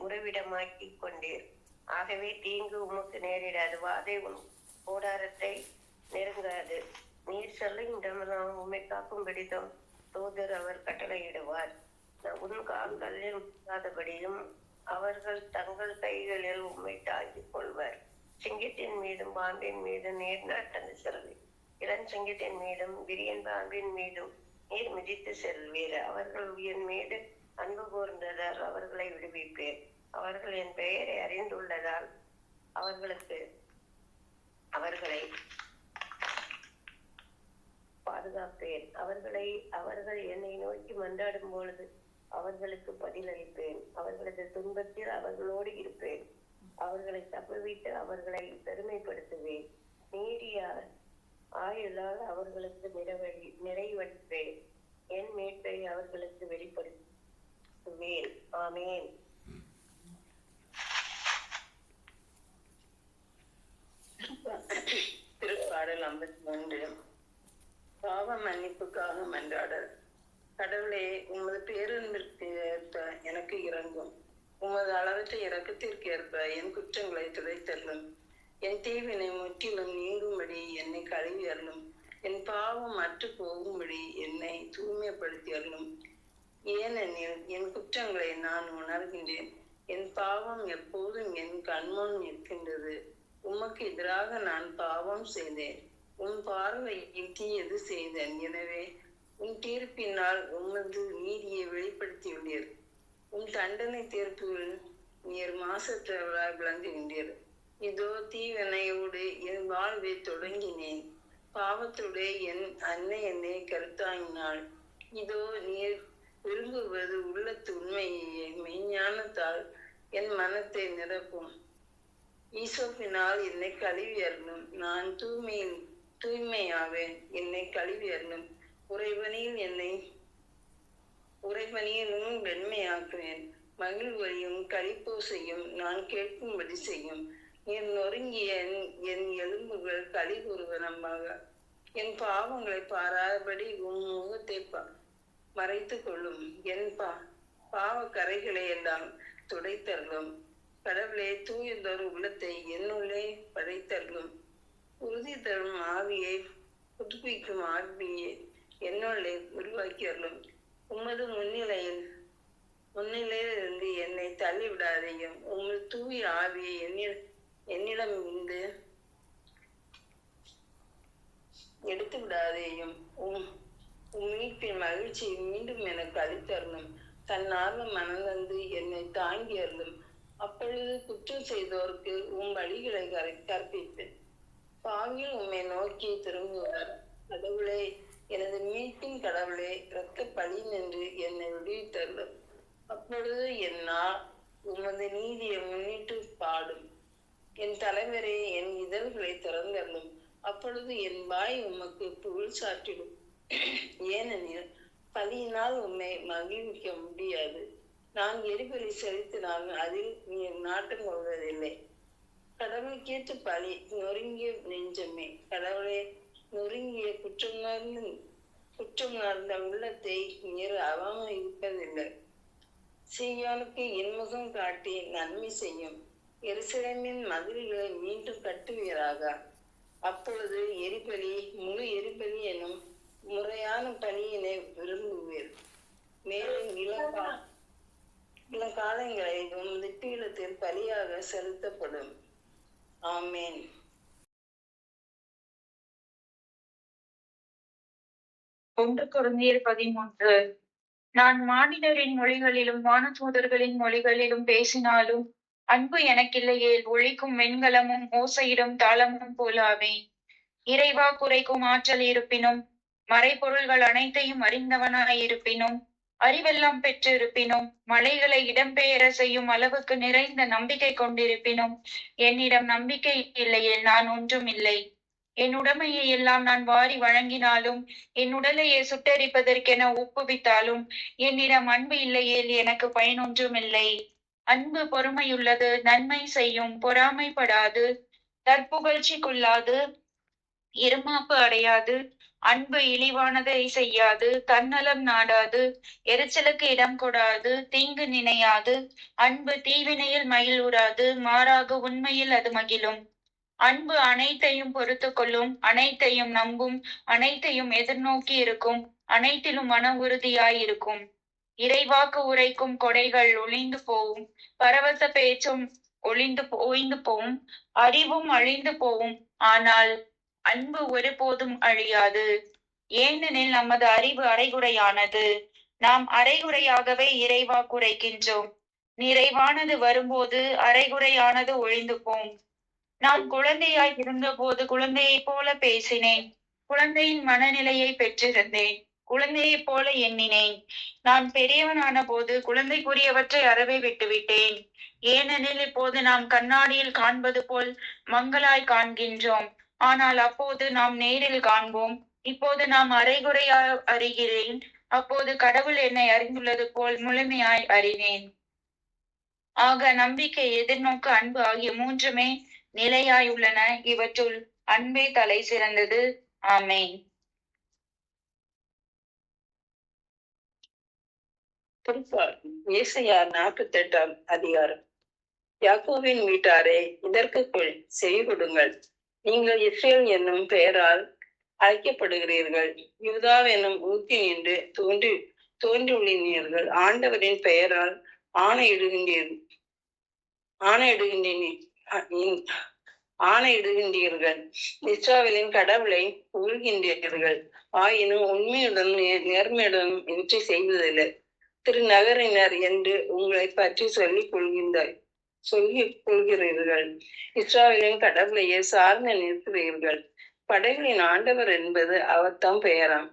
உறவிடமாக்கிக் கொண்டீர். ஆகவே தீங்கு உமக்கு நேரிடாது. வாதை கூடாரத்தை நெருங்காது. நீர் சொல்லும் இடமெல்லாம் உம்மை காக்கும் பிடித்தம் தூதர் அவர் கட்டளையிடுவார். கால்களில் முடியாதபடியும் அவர்கள் தங்கள் கைகளில் உம்மை தாங்கிக் கொள்வர். சிங்கத்தின் மீதும் பாம்பின் மீதும் நீர் நடந்து செல்வீர். இளஞ்சிங்கத்தின் மீதும் விரியன் பாம்பின் மீதும் நீர் மிதித்து செல்வீர். அவர்கள் என் மீது அன்பு கூர்ந்ததால் அவர்களை விடுவிப்பேன். அவர்கள் என் பெயரை அறிந்துள்ளதால் அவர்களை பாதுகாப்பேன். அவர்கள் என்னை நோக்கி மன்றாடும் பொழுது அவர்களுக்கு பதிலளிப்பேன். அவர்களது துன்பத்தில் அவர்களோடு இருப்பேன். அவர்களை தப்புவித்து அவர்களை பெருமைப்படுத்துவேன். நீடிய ஆயுளால் அவர்களுக்கு நிறைவளிப்பேன். என் மீட்பை அவர்களுக்கு வெளிப்படுத்துவேன். ஆமேன். திருப்பாடல் 53. பாவ மன்னிப்புக்காக மன்றாடல். கடவுளே, உமது பேரன்பிற்கு ஏற்ப எனக்கு இறங்கும். உமது அளவற்ற இரக்கத்திற்கு ஏற்ப என் குற்றங்களை துடைத்தள்ளும். என் தீவினை முற்றிலும் நீங்கும்படி என்னை கழுவி அருளும். என் பாவம் அற்று போகும்படி என்னை தூய்மைப்படுத்தி அருளும். ஏனெனில் என் குற்றங்களை நான் உணர்கின்றேன். என் பாவம் எப்போதும் என் கண்முன் நிற்கின்றது. உமக்கு எதிராக நான் பாவம் செய்தேன். உன் பார்வையில் தீயது செய்தேன். எனவே உன் தீர்ப்பினால் உமது நீதியை வெளிப்படுத்தியுள்ளீர். உன் தண்டனை தீர்ப்புகள் நீர் மாசற்றவராய் விளங்குகின்றீர். இதோ தீவினையோடு என் வாழ்வை தொடங்கினேன். பாவத்துடைய என் அன்னை என்னை கருத்தாங்கினாள். இதோ நீர் விரும்புவது உள்ளத்து உண்மையே. மெய்ஞானத்தால் என் மனத்தை நிரப்பும். ஈசோப்பினால் என்னை கழுவி அருளும். நான் தூய்மையாவேன். என்னை கழுவி அருளும். உறைபனியிலும் வெண்மையாக்குவேன். மகிழ்வரையும் களிப்பூசையும் நான் கேட்கும்படி செய்யும். என் நொறுங்கிய என் எலும்புகள் களி கூறுவனமாக. என் பாவங்களை பாராதபடி உன் முகத்தை மறைத்து கொள்ளும். என் பாவ கரைகளை எல்லாம் துடைத்தருளும். கடவுளே, தூயதொரு உள்ளத்தை என்னுள்ளே படைத்தருளும். உறுதி தரும் ஆவியை, புதுப்பிக்கும் ஆவியை என்னுள்ளே உருவாக்கியருளும். உமது முன்னிலையிலிருந்து என்னை தள்ளிவிடாதையும். உமது தூய ஆவியை என்னிடம் இருந்து எடுத்து விடாதேயும். மீட்பின் மகிழ்ச்சியை மீண்டும் எனக்கு அளித்தருளும். தன்னார்வ மனந்தந்து என்னை தாங்கி அருளும். அப்பொழுது குற்றம் செய்தோருக்கு வழிகளை கற்பிப்பேன். பாவியில் உம்மை நோக்கி திரும்புவார். கடவுளே, எனது மீட்பின் கடவுளே, இரத்த பழி நின்று என்னை விடுவித்தருளும். அப்பொழுது என் உமது நீதியை முன்னிட்டு பாடும். என் தலைவரே, என் இதழ்களை திறந்தருளும். அப்பொழுது என் வாய் உமக்கு புகழ் சாற்றிடும். ஏனெனில் பலியினால் உம்மை மகிழ்விக்க முடியாது. நான் எரிபலி செலுத்தினால் அதில் நீ நாட்டம் கொள்வதில்லை. கடவுளுக்கேற்ற பலி நொறுங்கிய நெஞ்சமே. கடவுளே, நொறுங்கிய குற்றம் நடந்த உள்ளத்தை நீர் அவமதிப்பதில்லை. சீயோனுக்கு இன்முகம் காட்டி நன்மை செய்யும். எருசலேமின் மதில்களை மீண்டும் கட்டுவீராக. அப்பொழுது முழு எரிபலி எனும் முறையான பணியினை விரும்புவீர். மேலும் இளங்காலங்களை உமது பீடத்தில் பலியாக செலுத்தப்படும். ஆமேன். ஒன்று கொரிந்தியர் 13. நான் மானிடரின் மொழிகளிலும் வானதூதர்களின் மொழிகளிலும் பேசினாலும் அன்பு எனக்கில்லையேல் ஒலிக்கும் வெண்கலமும் ஓசையிடும் தாளமும் போலாவே. இறைவா குறைக்கும் ஆற்றல் இருப்பினும், மறைபொருள்கள் அனைத்தையும் அறிந்தவனாயிருப்பினும், அறிவெல்லாம் பெற்று இருப்பினும், மலைகளை இடம்பெயர செய்யும் அளவுக்கு நிறைந்த நம்பிக்கை கொண்டிருப்பினும், என்னிடம் நம்பிக்கை இல்லையேல் நான் ஒன்றும் இல்லை. என் உடைமையை எல்லாம் நான் வாரி வழங்கினாலும், என் உடலையே சுட்டெரிப்பதற்கென ஒப்புவித்தாலும், என்னிடம் அன்பு இல்லையேல் எனக்கு பயனொன்றும் இல்லை. அன்பு பொறுமையுள்ளது, நன்மை செய்யும், பொறாமைப்படாது, தற்புகழ்ச்சிக்குள்ளாது, இருமாப்பு அடையாது. அன்பு இழிவானதை செய்யாது, தன்னலம் நாடாது, எரிச்சலுக்கு இடம் கொடாது, தீங்கு நினையாது. அன்பு தீவினையில் மகிழ்வுறாது, மாறாக உண்மையில் அது மகிழும். அன்பு அனைத்தையும் பொறுத்து கொள்ளும், அனைத்தையும் நம்பும், அனைத்தையும் எதிர்நோக்கி இருக்கும், அனைத்திலும் மன உறுதியாயிருக்கும். இறைவாக்கு உரைக்கும் கொடைகள் ஒளிந்து போவும், பரவச பேச்சும் ஓய்ந்து போவும், அறிவும் அழிந்து போவும். ஆனால் அன்பு ஒருபோதும் அழியாது. ஏனெனில் நமது அறிவு அரைகுறையானது. நாம் அரைகுறையாகவே இறைவாக்கு உரைக்கின்றோம். நிறைவானது வரும்போது அரைகுறையானது ஒழிந்து போம். நான் குழந்தையாய் இருந்தபோது குழந்தையைப் போல பேசினேன். குழந்தையின் மனநிலையை பெற்றிருந்தேன். குழந்தையைப் போல எண்ணினேன். நான் பெரியவனான போது குழந்தைக்குரியவற்றை அறவே விட்டுவிட்டேன். ஏனெனில் இப்போது நாம் கண்ணாடியில் காண்பது போல் மங்கலாய் காண்கின்றோம். ஆனால் அப்போது நாம் நேரில் காண்போம். இப்போது நாம் அரைகுறையாய் அறிகிறேன். அப்போது கடவுள் என்னை அறிந்துள்ளது போல் முழுமையாய் அறிவேன். ஆக நம்பிக்கை, எதிர்நோக்கு, அன்பு ஆகிய மூன்றுமே நிலையாய் உள்ளன. இவற்றுள் அன்பே தலை சிறந்தது. ஆமென். ஏசாயா 48 அதிகாரம். யாக்கோபின் வீட்டாரே, இதற்கு செவி கொடுங்கள். நீங்கள் இஸ்ரேல் என்னும் பெயரால் அழைக்கப்படுகிறீர்கள். யூதா என்னும் ஊத்தி நின்று தோன்றியுள்ளீர்கள். ஆண்டவரின் பெயரால் ஆணையிடுகின்றீர்கள். இஸ்ராவேலின் கடவுளை புகழ்கின்றீர்கள். ஆயினும் உண்மையுடன் நேர்மையுடன் இன்றி செய்வதில்லை. திருநகரினர் என்று உங்களை பற்றி சொல்லிக் கொள்கிறீர்கள். இஸ்ராவேலின் கடவுளையே சார்ந்து நிற்கிறீர்கள். படைகளின் ஆண்டவர் என்பது அவர்தம் பெயராம்.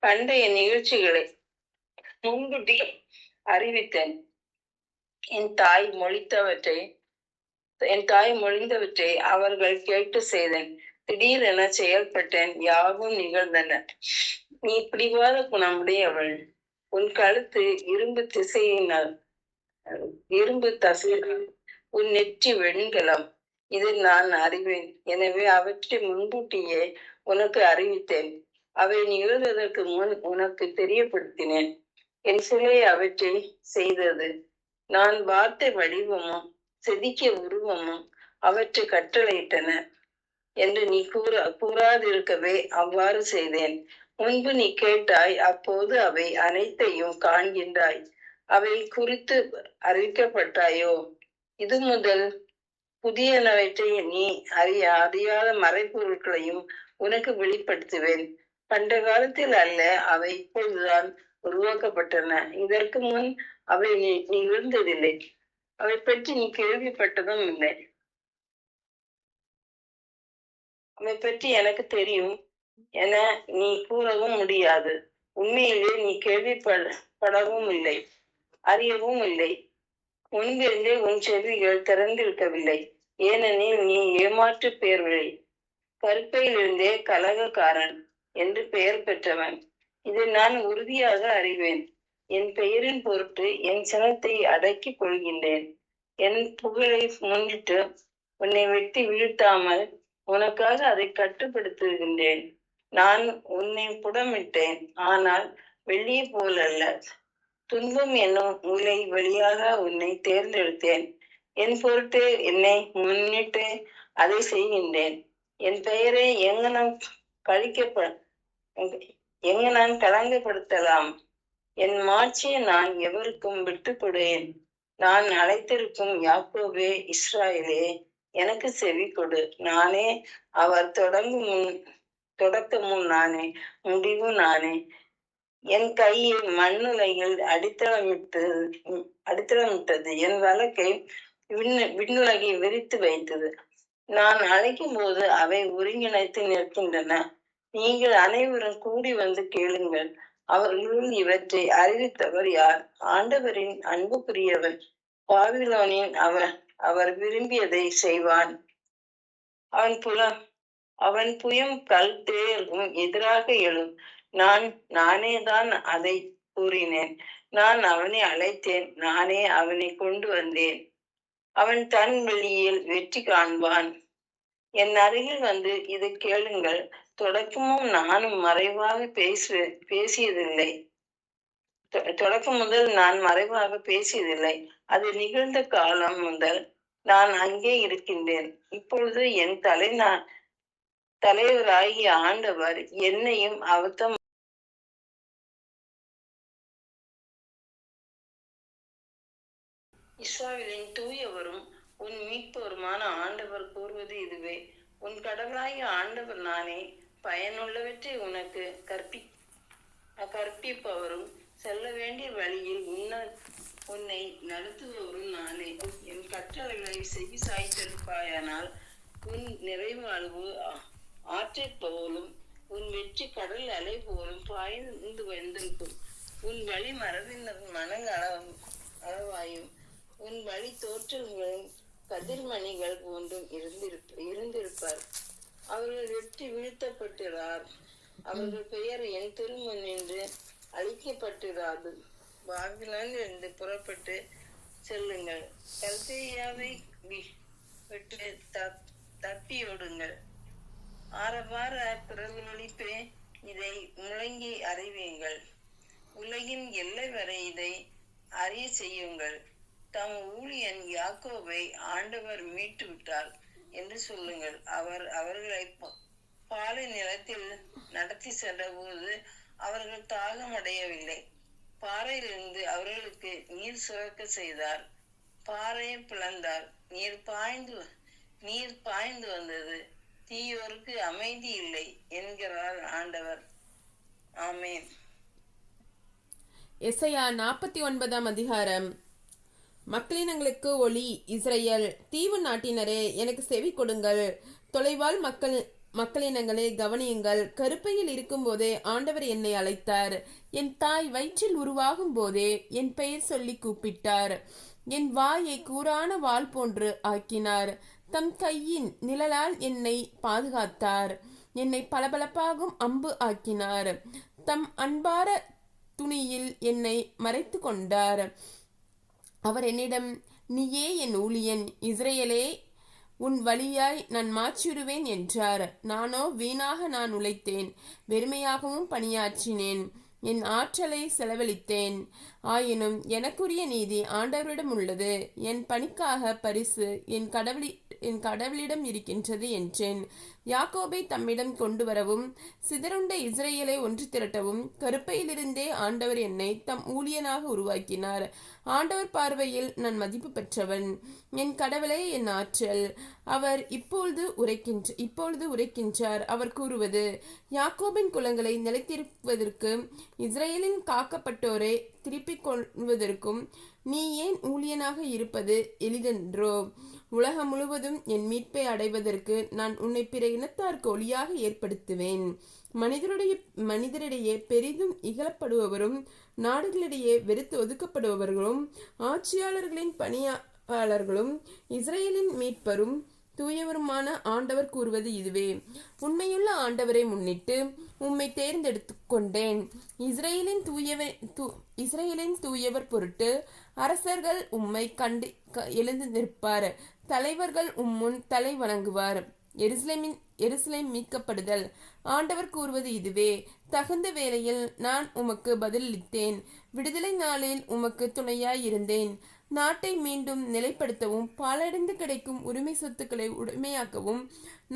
பண்டைய நிகழ்ச்சிகளை முன்கூட்டி அறிவித்தேன். என் தாய் மொழிந்தவற்றை அவர்கள் கேட்டு செய்தேன். திடீரென செயல்பட்டேன், யாவும் நிகழ்ந்தன. நீ பிடிவாத குணமுடையவள். உன் கழுத்து இரும்பு தசையினால் உன் நெற்றி வெண்கலம், இதை நான் அறிவேன். எனவே அவற்றை முன்கூட்டியே உனக்கு அறிவித்தேன். அவை நிகழ்வதற்கு முன் உனக்கு தெரியப்படுத்தினேன். என் சிலை அவற்றை செய்தது. நான் வார்த்தை வடிவமும் செதுக்கிய உருவமும் அவற்றை கட்டளையிட்டன என்று நீ கூறாதிருக்கவே அவ்வாறு செய்தேன். முன்பு நீ கேட்டாய், அப்போது அவை அனைத்தையும் காண்கின்றாய். அவை குறித்து அறிவிக்கப்பட்டாயோ? இது முதல் புதியனவற்றை நீ அறியாத மறைப்பொருட்களையும் உனக்கு வெளிப்படுத்துவேன். பண்ட காலத்தில் அல்ல, அவை இப்பொழுதுதான் உருவாக்கப்பட்டன. இதற்கு முன் அவை நிகழ்ந்ததில்லை. அவை பற்றி நீ கேள்விப்பட்டதும் இல்லை. அவை பற்றி எனக்கு தெரியும் என நீ கூறவும் முடியாது. உண்மையிலே நீ கேள்விப்படவும் இல்லை, அறியவும் இல்லை. முன்பிருந்தே உன் செவிகள் திறந்திருக்கவில்லை. ஏனெனில் நீ ஏமாற்று பேர்வழி, கருப்பையிலிருந்தே கலகக்காரன் என்று பெயர் பெற்றவன். இதை நான் உறுதியாக அறிவேன். என் பெயரின் பொருட்டு என் சினத்தை அடக்கிக் கொள்கின்றேன். என் புகழை முன்னிட்டு உன்னை வெட்டி வீழ்த்தாமல் உனக்காக அதை கட்டுப்படுத்துகின்றேன். நான் உன்னை புடமிட்டேன், ஆனால் வெள்ளியை போல் அல்ல. துன்பம் என்னும் உலை வழியாக உன்னை தேர்ந்தெடுத்தேன். என் பொருட்டு என்னை முன்னிட்டு அதை செய்கின்றேன். என் பெயரை எங்கு நான் களங்கப்படுத்தலாம்? என் மாட்சியை நான் எவருக்கும் விட்டுக்கொடுவேன்? நான் அழைத்திருக்கும் யாக்கோபே, இஸ்ராயலே, எனக்கு செவி கொடு. நானே அவர் தொடக்கமும் நானே, முடிவும் நானே. என் கையை மண்ணுலகில் அடித்தளமிட்டது. என் வழக்கை விண்ணுலகை விரித்து வைத்தது. நான் அழைக்கும் போது அவை ஒருங்கிணைத்து நிற்கின்றன. நீங்கள் அனைவரும் கூடி வந்து கேளுங்கள். அவர்களுள் இவற்றை அறிவித்தவர் யார்? ஆண்டவரின் அன்புக்குரியவர் பாபிலோனின் அவர் விரும்பியதை செய்வான். அவன் புயம் கல்தேருக்கும் எதிராக எழும். நானேதான் அதை கூறினேன். நான் அவனை அழைத்தேன். நானே அவனை கொண்டு வந்தேன். அவன் தன் வெளியில் வெற்றி காண்பான். என் அருகில் வந்து இதை கேளுங்கள். தொடக்கமும் நானும் மறைவாக பேசியதில்லை. தொடக்கம் முதல் நான் மறைவாக பேசியதில்லை. அது நிகழ்ந்த காலம் முதல் நான் அங்கே இருக்கின்றேன். இப்பொழுது என் தலைவராகிய ஆண்டவர் என்னையும் அவத்தம் இஸ்ராயேலின் தூயவரும் உன் மீட்பவருமான ஆண்டவர் கூறுவது இதுவே. உன் கடவுளாகிய ஆண்டவர் நானே. பயனுள்ளவற்றை உனக்கு கற்பிப்பவரும் செல்ல வேண்டிய வழியில் உன்னை நடத்துபவரும் நானே. என் கட்டளைகளை செவி சாய்த்திருப்பாயானால் உன் நிறைவாழ்வு ஆற்றை போலும், உன் வெற்றி கடல் அலை போலும் பாய்ந்து வந்திருக்கும். உன் வழி மரபினர் அளவாயும் உன் வழி தோற்றங்களும் கதிர்மணிகள் போன்றும் இருந்திருப்பார். அவர்கள் வெற்றி வீழ்த்தப்பட்டிறார். அவர்கள் பெயர் என் திருமுன் என்று அழிக்கப்பட்டிராது. பாபிலோனிலிருந்து புறப்பட்டு செல்லுங்கள். கல்தேயாவை விட்டு தப்பியோடுங்கள். ஆரவார குரலொலிப்பே, இதை முழங்கி அறிவீங்கள். உலகின் எல்லை வரை இதை அறிய செய்யுங்கள். தம் ஊழியன் யாக்கோபை ஆண்டவர் மீட்டு விட்டார் என்று சொல்லுங்கள். அவர்களை பாலை நிலத்தில் நடத்தி சென்ற போது அவர்கள் தாகமடையவில்லை. பாறையிலிருந்து அவர்களுக்கு நீர் சுரக்க செய்தார். பாறையை பிளந்தார். நீர் பாய்ந்து வந்தது. தீயோருக்கு அமைதி இல்லை என்கிறார் ஆண்டவர். ஆமேன். எசையா 49 அதிகாரம். மக்களினங்களுக்கு ஒளி. இஸ்ரேல் தீவு நாட்டினரே, எனக்கு செவி கொடுங்கள். தொலைவாழ் மக்களினங்களே, கவனியுங்கள். கருப்பையில் இருக்கும் போதே ஆண்டவர் என்னை அழைத்தார். என் தாய் வயிற்றில் உருவாகும் போதே என் பெயர் சொல்லி கூப்பிட்டார். என் வாயை கூரான வாள் போன்று ஆக்கினார். தம் கையின் நிழலால் என்னை பாதுகாத்தார். என்னை பளபளப்பாகும் அம்பு ஆக்கினார். தம் அன்பார துணியில் என்னை மறைத்து கொண்டார். அவர் என்னிடம், நீயே என் ஊழியன், இஸ்ரவேலே உன் வழியாய் நான் மாற்றிடுவேன் என்றார். நானோ வீணாக நான் உழைத்தேன், வெறுமையாகவும் பணியாற்றினேன், என் ஆற்றலை செலவழித்தேன். ஆயினும் எனக்குரிய நீதி ஆண்டவரிடம் உள்ளது, என் பணிக்காக பரிசு என் கடவுளிடம் இருக்கின்றது என்றேன். யாக்கோபை தம்மிடம் கொண்டு வரவும் சிதறுண்ட இஸ்ரவேலை ஒன்று திரட்டவும் கருப்பையிலிருந்தே ஆண்டவர் என்னை தம் ஊழியனாக உருவாக்கினார். ஆண்டவர் பார்வையில் நான் மதிப்பு பெற்றவன், என் கடவுளே என் ஆற்றல். அவர் இப்பொழுது உரைக்கின்றார். அவர் கூறுவது, யாக்கோபின் குலங்களை நிலைத்திருப்பதற்கு இஸ்ரவேலின் காக்கப்பட்டோரை திருப்பிக் கொள்வதற்கும் நீ ஏன் ஊழியனாக இருப்பது எளிதென்றோ? உலகம் முழுவதும் என் மீட்பை அடைவதற்கு நான் உன்னை பிற இனத்தாருக்கு ஒளியாக ஏற்படுத்துவேன். மனிதரிடையே பெரிதும் இகழப்படுபவரும் நாடுகளிடையே வெறுத்து ஒதுக்கப்படுபவர்களும் ஆட்சியாளர்களின் பணியாளர்களும் இஸ்ரவேலின் மீட்பரும் தூயவருமான ஆண்டவர் கூறுவது இதுவே. உண்மையுள்ள ஆண்டவரை முன்னிட்டு உம்மை தேர்ந்தெடுத்து கொண்டேன். இஸ்ரவேலின் தூயவர் பொருட்டு அரசர்கள் உம்மை கண்டு எழுந்து நிற்பார், தலைவர்கள் உம்முன் தலை வணங்குவார். எருசலேம் மீட்கப்படுதல். ஆண்டவர் கூறுவது இதுவே. தகுந்த வேளையில் நான் உமக்கு பதிலளித்தேன், விடுதலை நாளில் உமக்கு துணையாயிருந்தேன். நாட்டை மீண்டும் நிலைப்படுத்தவும் பாலடைந்து கிடைக்கும் உரிமை சொத்துக்களை உடைமையாக்கவும்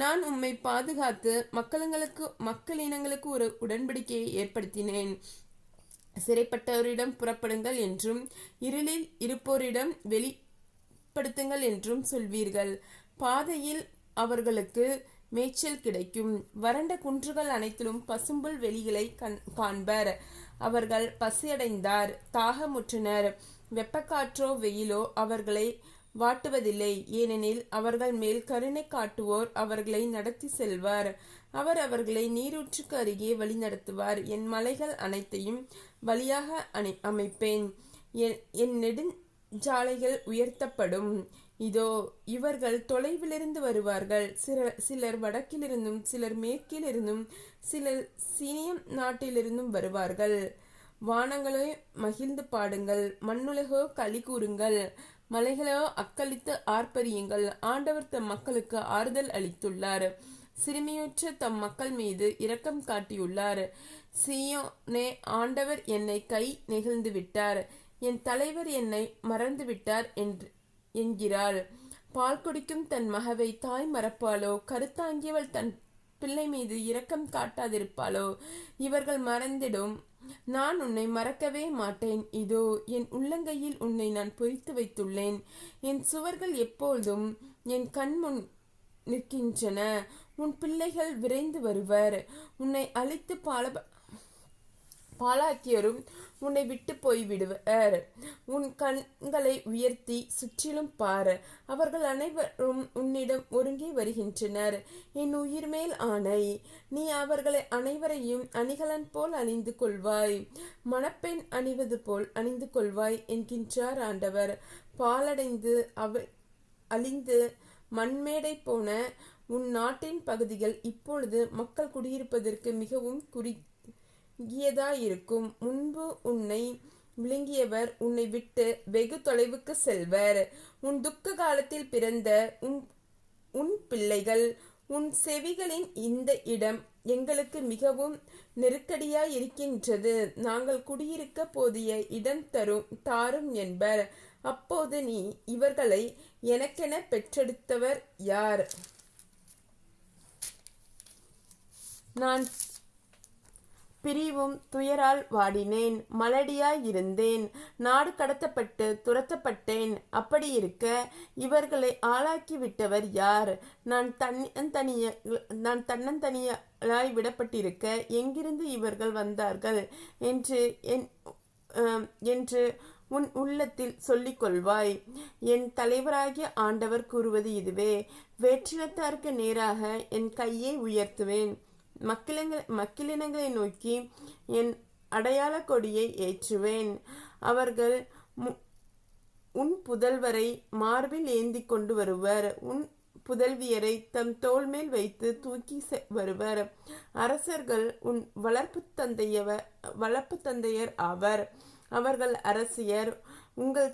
நான் உம்மை பாதுகாத்து மக்களினங்களுக்கு ஒரு உடன்படிக்கையை ஏற்படுத்தினேன். சிறைப்பட்டவரிடம் புறப்படுங்கள் என்றும் இருளில் இருப்போரிடம் வெளிப்படுத்துங்கள் என்றும் சொல்வீர்கள். பாதையில் அவர்களுக்கு மேய்ச்சல் கிடைக்கும். வறண்ட குன்றுகள் அனைத்திலும் பசும்புல் வெளிகளை காண்பர். அவர்கள் பசியடைந்தார், தாகமுற்றனர். வெப்பக்காற்றோ வெயிலோ அவர்களை வாட்டுவதில்லை, ஏனெனில் அவர்கள் மேல் கருணை காட்டுவோர் அவர்களை நடத்தி செல்வார். அவர் அவர்களை நீரூற்றுக்கு அருகே வழி நடத்துவார். என் மலைகள் அனைத்தையும் வழியாக அமைப்பேன், என் நெடுஞ்சாலைகள் உயர்த்தப்படும். இதோ இவர்கள் தொலைவிலிருந்து வருவார்கள், சிலர் வடக்கிலிருந்தும் சிலர் மேற்கிலிருந்தும் சிலர் சீனியம் நாட்டிலிருந்தும் வருவார்கள். வானங்களோ மகிழ்ந்து பாடுங்கள், மண்ணுலகோ களி கூறுங்கள், மலைகளோ அக்களித்து ஆர்ப்பரியுங்கள். ஆண்டவர் தம் மக்களுக்கு ஆறுதல் அளித்துள்ளார், சிறுமியுற்ற தம் மக்கள் மீது இரக்கம் காட்டியுள்ளார். சீயோனே, ஆண்டவர் என்னை கை நெகிழ்ந்து விட்டார், என் தலைவர் என்னை மறந்து விட்டார் என்கிறாள். பால் குடிக்கும் தன் மகவை தாய் மறப்பாளோ? கருத்தாங்கியவள் தன் பிள்ளை மீது இரக்கம் காட்டாதிருப்பாளோ? இவர்கள் மறந்திடும், நான் உன்னை மறக்கவே மாட்டேன். இதோ என் உள்ளங்கையில் உன்னை நான் பொறித்து வைத்துள்ளேன். என் சுவர்கள் எப்பொழுதும் என் கண்முன் நிற்கின்றன. உன் பிள்ளைகள் விரைந்து வருவர். உன்னை அழித்து பாழாக்கியரும் உன்னை விட்டு போய்விடுவர். உன் கண்களை உயர்த்தி சுற்றிலும் பார், அவர்கள் அனைவரும் உன்னிடம் ஒருங்கே வருகின்றனர். என் உயிர் மேல் ஆணை, நீ அவர்களை அனைவரையும் அணிகலன் போல் அணிந்து கொள்வாய், மணப்பெண் அணிவது போல் அணிந்து கொள்வாய் என்கின்றார் ஆண்டவர். பாலடைந்து அழிந்து மண்மேடை போன உன் நாட்டின் பகுதிகள் இப்பொழுது மக்கள் குடியிருப்பதற்கு மிகவும் குறுகியதாயிருக்கும். முன்பு உன்னை விழுங்கியவர் உன்னை விட்டு வெகு தொலைவுக்கு செல்வர். உன் துக்க காலத்தில் பிறந்த உன் பிள்ளைகள் உன் செவிகளின் இந்த இடம் எங்களுக்கு மிகவும் நெருக்கடியாயிருக்கின்றது, நாங்கள் குடியிருக்க போதிய இடம் தாரும் என்பர். அப்போது நீ, இவர்களை எனக்கென பெற்றெடுத்தவர் யார்? நான் பிரிவும் துயரால் வாடினேன், மலடியாயிருந்தேன், நாடு கடத்தப்பட்டு துரத்தப்பட்டேன். அப்படி இருக்க இவர்களை ஆளாக்கிவிட்டவர் யார்? நான் தன்னந்தனியாய் விடப்பட்டிருக்க எங்கிருந்து இவர்கள் வந்தார்கள் என்று உன் உள்ளத்தில் சொல்லிக் கொள்வாய். என் தலைவராகிய ஆண்டவர் கூறுவது இதுவே. வேற்றினத்தாருக்கு நேராக என் கையை உயர்த்துவேன், மக்களினங்களை நோக்கி என் அடையாள கொடியை ஏற்றுவேன். அவர்கள் உன் புதல்வரை மார்பில் ஏந்தி கொண்டு வருவர், உன் புதல்வியரை தம் தோள் மேல் வைத்து தூக்கி வருவர். அரசர்கள் உன் வளர்ப்பு தந்தையர் ஆவர், அவர்கள் அரசியர். உங்கள்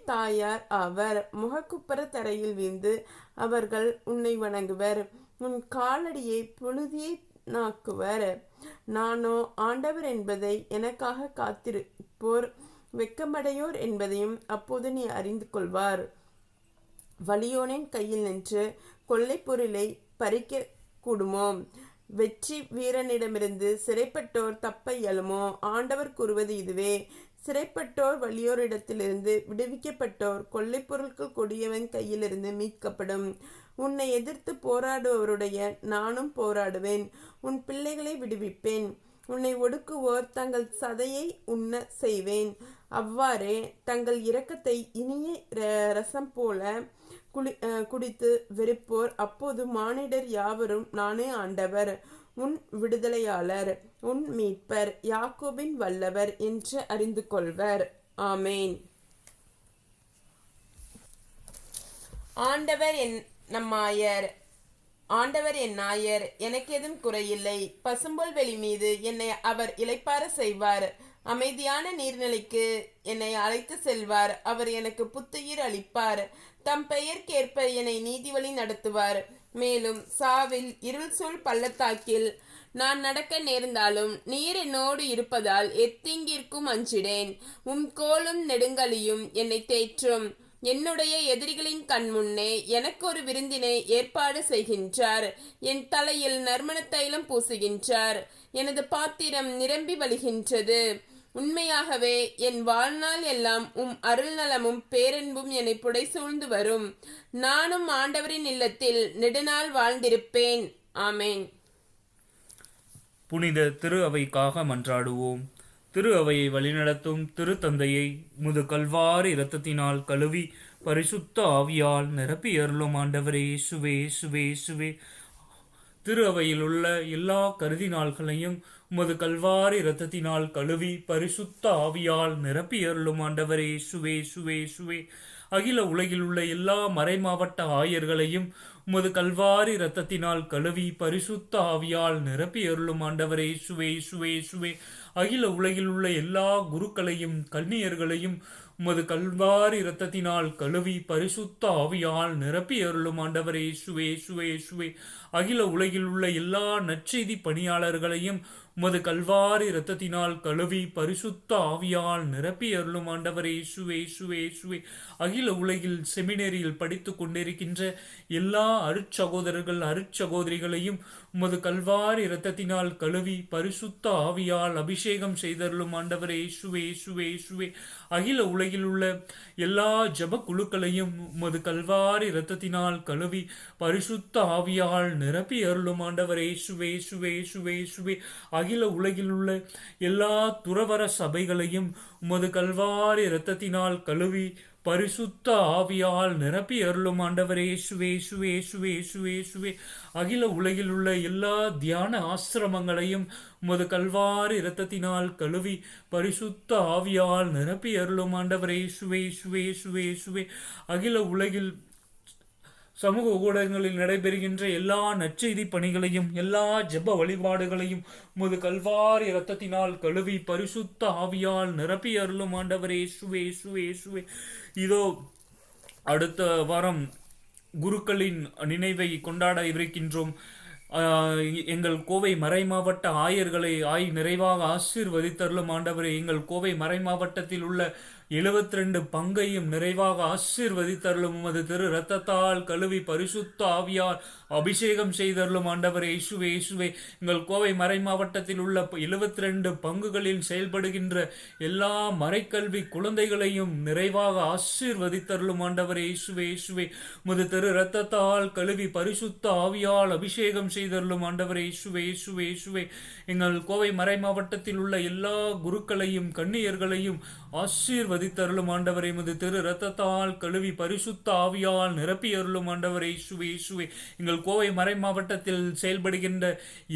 தாயார் ஆவர். முகக்குப்புற தரையில் வீழ்ந்து அவர்கள் உன்னை வணங்குவர். உன் காலடியை புழுதியை நாக்குவர். நானோ ஆண்டவர் என்பதை எனக்காக காத்திருப்போர் வெட்கமடையோர் என்பதையும் அப்போது நீ அறிந்து கொள்வார். வலியோனின் கையில் நின்று கொள்ளை பொருளை பறிக்க கூடுமோ? வெற்றி வீரனிடமிருந்து சிறைப்பட்டோர் தப்ப இயலுமோ? ஆண்டவர் கூறுவது இதுவே. சிறைப்பட்டோர் வலியோரிடத்திலிருந்து விடுவிக்கப்பட்டோர் கொள்ளை பொருட்கள் கொடியவன் கையிலிருந்து மீட்கப்படும். உன்னை எதிர்த்து போராடுபவருடைய நானும் போராடுவேன். உன் பிள்ளைகளை விடுவிப்பேன். உன்னை ஒடுக்குவோர் தங்கள் சதையை உண்ண செய்வேன். அவ்வாறே தங்கள் இரக்கத்தை இனிய ரசம் போல குடித்து வெறுப்போர் அப்போது மானிடர் யாவரும் நானே ஆண்டவர், உன் விடுதலையாளர், உன் மீட்பர், யாக்கோபின் வல்லவர் என்று அறிந்து கொள்வர். ஆமேன். ஆண்டவர் என் நாயர், எனக்கு ஏதும் குறையில்லை. பசும்புல் வெளி மீது என்னை அவர் இளைப்பாற செய்வார். அமைதியான நீர்நிலைக்கு என்னை அழைத்து செல்வார். அவர் எனக்கு புத்துயிர் அளிப்பார். தம் பெயர்க்கேற்ப என்னை நீதி வழி நடத்துவார். மேலும் சாவில் இருள் சூழ் பள்ளத்தாக்கில் நான் நடக்க நேர்ந்தாலும் நீர் என்னோடு இருப்பதால் எத்தீங்கிற்கும் அஞ்சிடேன். கோலும் நெடுங்கலியும் என்னை தேற்றும். என்னுடைய எதிரிகளின் கண் முன்னே எனக்கு ஒரு விருந்தினை ஏற்பாடு செய்கின்றார். என் தலையில் நறுமண தைலம் பூசுகின்றார். எனது பாத்திரம் நிரம்பி வழிகின்றது. உண்மையாகவே என் வாழ்நாள் எல்லாம் அருள் நலமும் பேரன்பும் என்னை புடைசூழ்ந்து வரும். நானும் ஆண்டவரின் இல்லத்தில் நெடுநாள் வாழ்ந்திருப்பேன். ஆமேன். புனித திரு அவைக்காக மன்றாடுவோம். திரு அவையை வழிநடத்தும் திருத்தந்தையை முது கல்வாரி இரத்தத்தினால் கழுவி பரிசுத்த ஆவியால் நிரப்பி அருளும் ஆண்டவரே இயேசுவே, இயேசுவே, இயேசுவே. திரு அவையில் உள்ள எல்லா கருதினாள்களையும் உமது கல்வாரி இரத்தத்தினால் கழுவி பரிசுத்த ஆவியால் நிரப்பி அருளும் ஆண்டவரே இயேசுவே, இயேசுவே, இயேசுவே. அகில உலகில் உள்ள எல்லா மறைமாவட்ட ஆயர்களையும் உமது கல்வாரி இரத்தத்தினால் கழுவி பரிசுத்த ஆவியால் நிரப்பி அருளும் ஆண்டவரே இயேசுவே, இயேசுவே, இயேசுவே. அகில உலகில் உள்ள எல்லா குருக்களையும் கன்னியர்களையும் உமது கல்வாரி இரத்தத்தினால் கழுவி பரிசுத்த ஆவியால் நிரப்பி அருளும் ஆண்டவரே இயேசுவே, இயேசுவே, இயேசுவே. அகில உலகில் உள்ள எல்லா நற்செய்தி பணியாளர்களையும் உமது கல்வாரி இரத்தத்தினால் கழுவி பரிசுத்த ஆவியால் நிரப்பி அருளும் ஆண்டவரே இயேசுவே, இயேசுவே, இயேசுவே. அகில உலகில் செமினரியில் படித்துக் கொண்டிருக்கின்ற எல்லா அருட்சகோதரர்கள் அருட்சகோதரிகளையும் உமது கல்வாரி இரத்தத்தினால் கழுவி பரிசுத்த ஆவியால் அபிஷேகம் செய்தருளும் ஆண்டவரே இயேசுவே, இயேசுவே, இயேசுவே. அகில உலகில் உள்ள எல்லா ஜப குழுக்களையும் உமது கல்வாரி இரத்தத்தினால் கழுவி பரிசுத்த ஆவியால் நிரப்பி அருளும் ஆண்டவரே இயேசுவே, இயேசுவே, இயேசுவே, இயேசுவே. அகில உலகில் உள்ள எல்லா துறவர சபைகளையும் உமது கல்வாரி இரத்தத்தினால் கழுவி பரிசுத்த ஆவியால் நிரப்பி அருளும் ஆண்டவரே இயேசுவே, இயேசுவே, இயேசுவே, இயேசுவே, இயேசுவே. அகில உலகில் உள்ள எல்லா தியான ஆசிரமங்களையும் உமது கல்வாரி இரத்தத்தினால் கழுவி பரிசுத்த ஆவியால் நிரப்பி அருளும் ஆண்டவரே இயேசுவே, இயேசுவே, இயேசுவே, இயேசுவே. அகில உலகில் சமூக ஊடகங்களில் நடைபெறுகின்ற எல்லா நற்செய்தி பணிகளையும் எல்லா ஜெப வழிபாடுகளையும் உமது கல்வாரி இரத்தத்தினால் கழுவி பரிசுத்த ஆவியால் நிரப்பி அருளும் ஆண்டவரே இயேசுவே, இயேசுவே, இயேசுவே. இதோ அடுத்த வாரம் குருக்களின் நினைவை கொண்டாட இருக்கின்றோம். எங்கள் கோவை மறை மாவட்ட ஆயர்களை நிறைவாக ஆசீர்வதித்தருளும் ஆண்டவரே. எங்கள் கோவை மறை மாவட்டத்தில் உள்ள 72 பங்கையும் நிறைவாக ஆசீர்வதித்தருளும். உமது திரு இரத்தத்தால் கழுவி பரிசுத்த ஆவியால் அபிஷேகம் செய்தருளும் ஆண்டவரே இயேசுவே, இயேசுவே. எங்கள் கோவை மறை மாவட்டத்தில் உள்ள 72 பங்குகளில் செயல்படுகின்ற எல்லா மறைக்கல்வி குழந்தைகளையும் நிறைவாக ஆசீர்வதித்தருளும் ஆண்டவரே இயேசுவே, இயேசுவே. உமது திரு இரத்தத்தால் கழுவி பரிசுத்த ஆவியால் அபிஷேகம் செய்தருளும் ஆண்டவரே இயேசுவே, இயேசுவே, இயேசுவே. எங்கள் கோவை மறை மாவட்டத்தில் உள்ள எல்லா குருக்களையும் கன்னியர்களையும் ஆசீர்வதித்தருளும் ஆண்டவரே. உமது திரு இரத்தத்தால் கழுவி பரிசுத்த ஆவியால் நிரப்பி அருளும் ஆண்டவரே இயேசுவே, இயேசுவே. எங்கள் கோவை மறை மாவட்டத்தில் செயல்படுகின்ற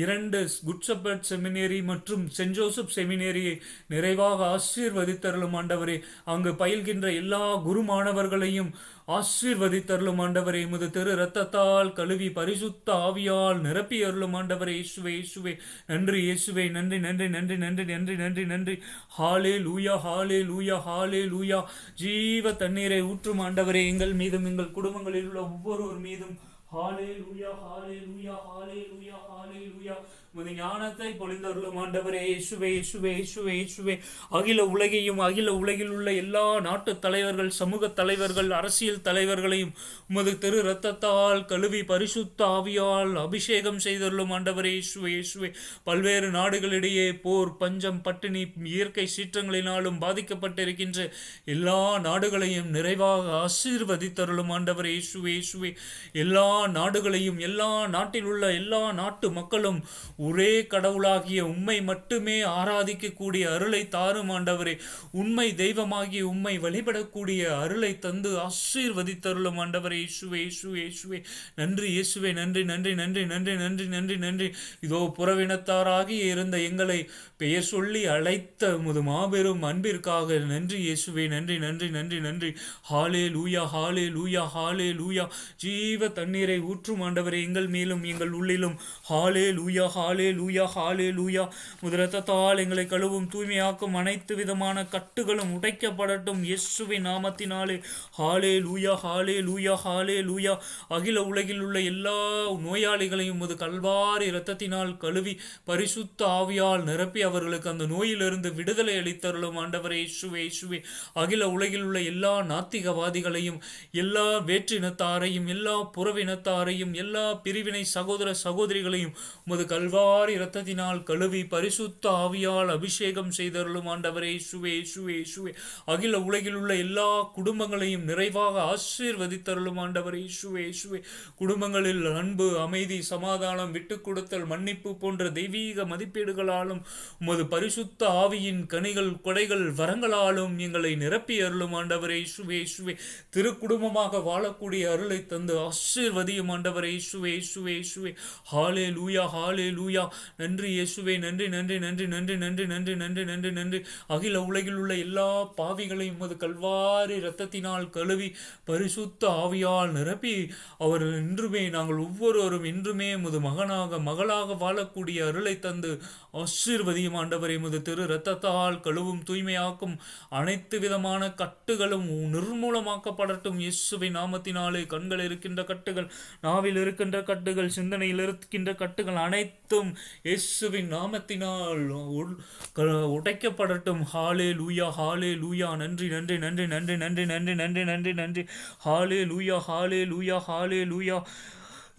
2 குட் ஷெப்பர்ட் செமினரி மற்றும் சென்ட் ஜோசப் செமினரியை நிறைவாக ஆசீர்வதித்தருளும் ஆண்டவரே. அங்கு பயில்கின்ற எல்லா குரு மாணவர்களையும் ஆசீர்வதித்தருளும் ஆண்டவரே. உமது திரு ரத்தத்தால் கழுவி பரிசுத்த ஆவியால் நிரப்பி அருளும் ஆண்டவரே. இயேசுவே இயேசுவே நன்றி. இயேசுவே நன்றி நன்றி நன்றி நன்றி நன்றி நன்றி நன்றி. ஹாலே லூயா ஹாலே லூயா ஹாலே லூயா. ஜீவ தண்ணீரை ஊற்றும் ஆண்டவரே எங்கள் மீதும் எங்கள் குடும்பங்களில் உள்ள ஒவ்வொருவர் மீதும். ஹாலே லூயா ஹாலே லூயா ஹாலே லூயா ஹாலே லூயா. உமது ஞானத்தை பொழிந்தருளும் ஆண்டவரே. இயேசுவே இயேசுவே இயேசுவே இயேசுவே. அகில உலகையும் அகில உலகில் உள்ள எல்லா நாட்டு தலைவர்கள், சமூக தலைவர்கள், அரசியல் தலைவர்களையும் உமது திரு ரத்தத்தால் கழுவி பரிசுத்த ஆவியால் அபிஷேகம் செய்தருளும் ஆண்டவரே. இயேசுவே இயேசுவே. பல்வேறு நாடுகளிடையே போர், பஞ்சம், பட்டினி, இயற்கை சீற்றங்களினாலும் பாதிக்கப்பட்டிருக்கின்ற எல்லா நாடுகளையும் நிறைவாக ஆசீர்வதித்தருளும் ஆண்டவரே. இயேசுவே இயேசுவே. எல்லா நாடுகளையும் எல்லா நாட்டில் உள்ள எல்லா நாட்டு மக்களும் ஒரே கடவுளாகிய உம்மை மட்டுமே ஆராதிக்கக்கூடிய அருளை தாரும் ஆண்டவரே. உண்மை தெய்வமாகிய உம்மை வழிபடக்கூடிய அருளை தந்து ஆசீர்வதித்தருளும் ஆண்டவரே. இயேசுவே இயேசுவே இயேசுவே நன்றி. இயேசுவே நன்றி நன்றி நன்றி நன்றி நன்றி நன்றி நன்றி. இதோ புறவினத்தாராகி இருந்த எங்களை பெயர் சொல்லி அழைத்த உமது மாபெரும் அன்பிற்காக நன்றி. இயேசுவே நன்றி நன்றி நன்றி நன்றி. ஹாலே லூயா ஹாலே லூயா ஹாலே லூயா. ஜீவ தண்ணீரை ஊற்றும் ஆண்டவரே எங்கள் மேலும் எங்கள் உள்ளிலும். ஹாலே லூயா ஹாலே லூயா ஹாலே லூயா. முதரத்தால் எங்களை கழுவும் தூய்மையாக்கும் அனைத்து விதமான கட்டுகளும் உடைக்கப்படட்டும் இயேசுவின் நாமத்தினாலே. ஹாலே லூயா ஹாலே லூயா ஹாலே லூயா. அகில உலகில் உள்ள எல்லா நோயாளிகளையும் உமது கல்வாரி இரத்தத்தினால் கழுவி பரிசுத்த ஆவியால் நிரப்பி அவர்களுக்கு அந்த நோயிலிருந்து விடுதலை அளித்தருளும் ஆண்டவரே. இயேசுவே இயேசுவே. அகில உலகில் உள்ள எல்லா நாத்திகவாதிகளையும், எல்லா வேற்றினத்தாரையும், எல்லா புறவினத்தாரையும், எல்லா பிரிவினை சகோதர சகோதரிகளையும் உமது கல்வாரி இரத்தத்தினால் கழுவி பரிசுத்த ஆவியால் அபிஷேகம் செய்தருளும் ஆண்டவரே. இயேசுவே இயேசுவே இயேசுவே. அகில உலகில் உள்ள எல்லா குடும்பங்களையும் நிறைவாக ஆசீர்வதித்தருளும் ஆண்டவரே. இயேசுவே இயேசுவே. குடும்பங்களில் அன்பு, அமைதி, சமாதானம், விட்டு கொடுத்தல், மன்னிப்பு போன்ற தெய்வீக மதிப்பீடுகளாலும் உமது பரிசுத்த ஆவியின் கனிகள், கொடைகள், வரங்களாலும் எங்களை நிரப்பி அருளும் ஆண்டவரே. இயேசுவே இயேசுவே. திருக்குடும்பமாக வாழக்கூடிய அருளை தந்து ஆசீர்வதியும் ஆண்டவரே. இயேசுவே இயேசுவே இயேசுவே. ஹாலே லூயா ஹாலே லூயா. நன்றி இயேசுவே நன்றி நன்றி நன்றி நன்றி நன்றி நன்றி நன்றி நன்றி நன்றி. அகில உலகில் உள்ள எல்லா பாவிகளையும் உமது கல்வாரி இரத்தத்தினால் கழுவி பரிசுத்த ஆவியால் நிரப்பி அவர்கள் இன்றுமே நாங்கள் ஒவ்வொருவரும் இன்றுமே உமது மகனாக மகளாக வாழக்கூடிய அருளை தந்து ஆசீர்வதியும் ஆண்டவரே. உமது திரு இரத்தத்தால் கழுவும் தூய்மையாக்கும் அனைத்து விதமான கட்டுகளும் நிர்மூலமாக்கப்படட்டும் இயேசுவின் நாமத்தினாலே. கண்கள் இருக்கின்ற கட்டுகள், நாவில் இருக்கின்ற கட்டுகள், சிந்தனையில் இருக்கின்ற கட்டுகள் அனைத்தும் இயேசுவின் நாமத்தினால் உடைக்கப்படட்டும். ஹாலே லூயா ஹாலே லூயா. நன்றி நன்றி நன்றி நன்றி நன்றி நன்றி நன்றி நன்றி நன்றி. ஹாலே லூயா ஹாலே லூயா ஹாலே லூயா.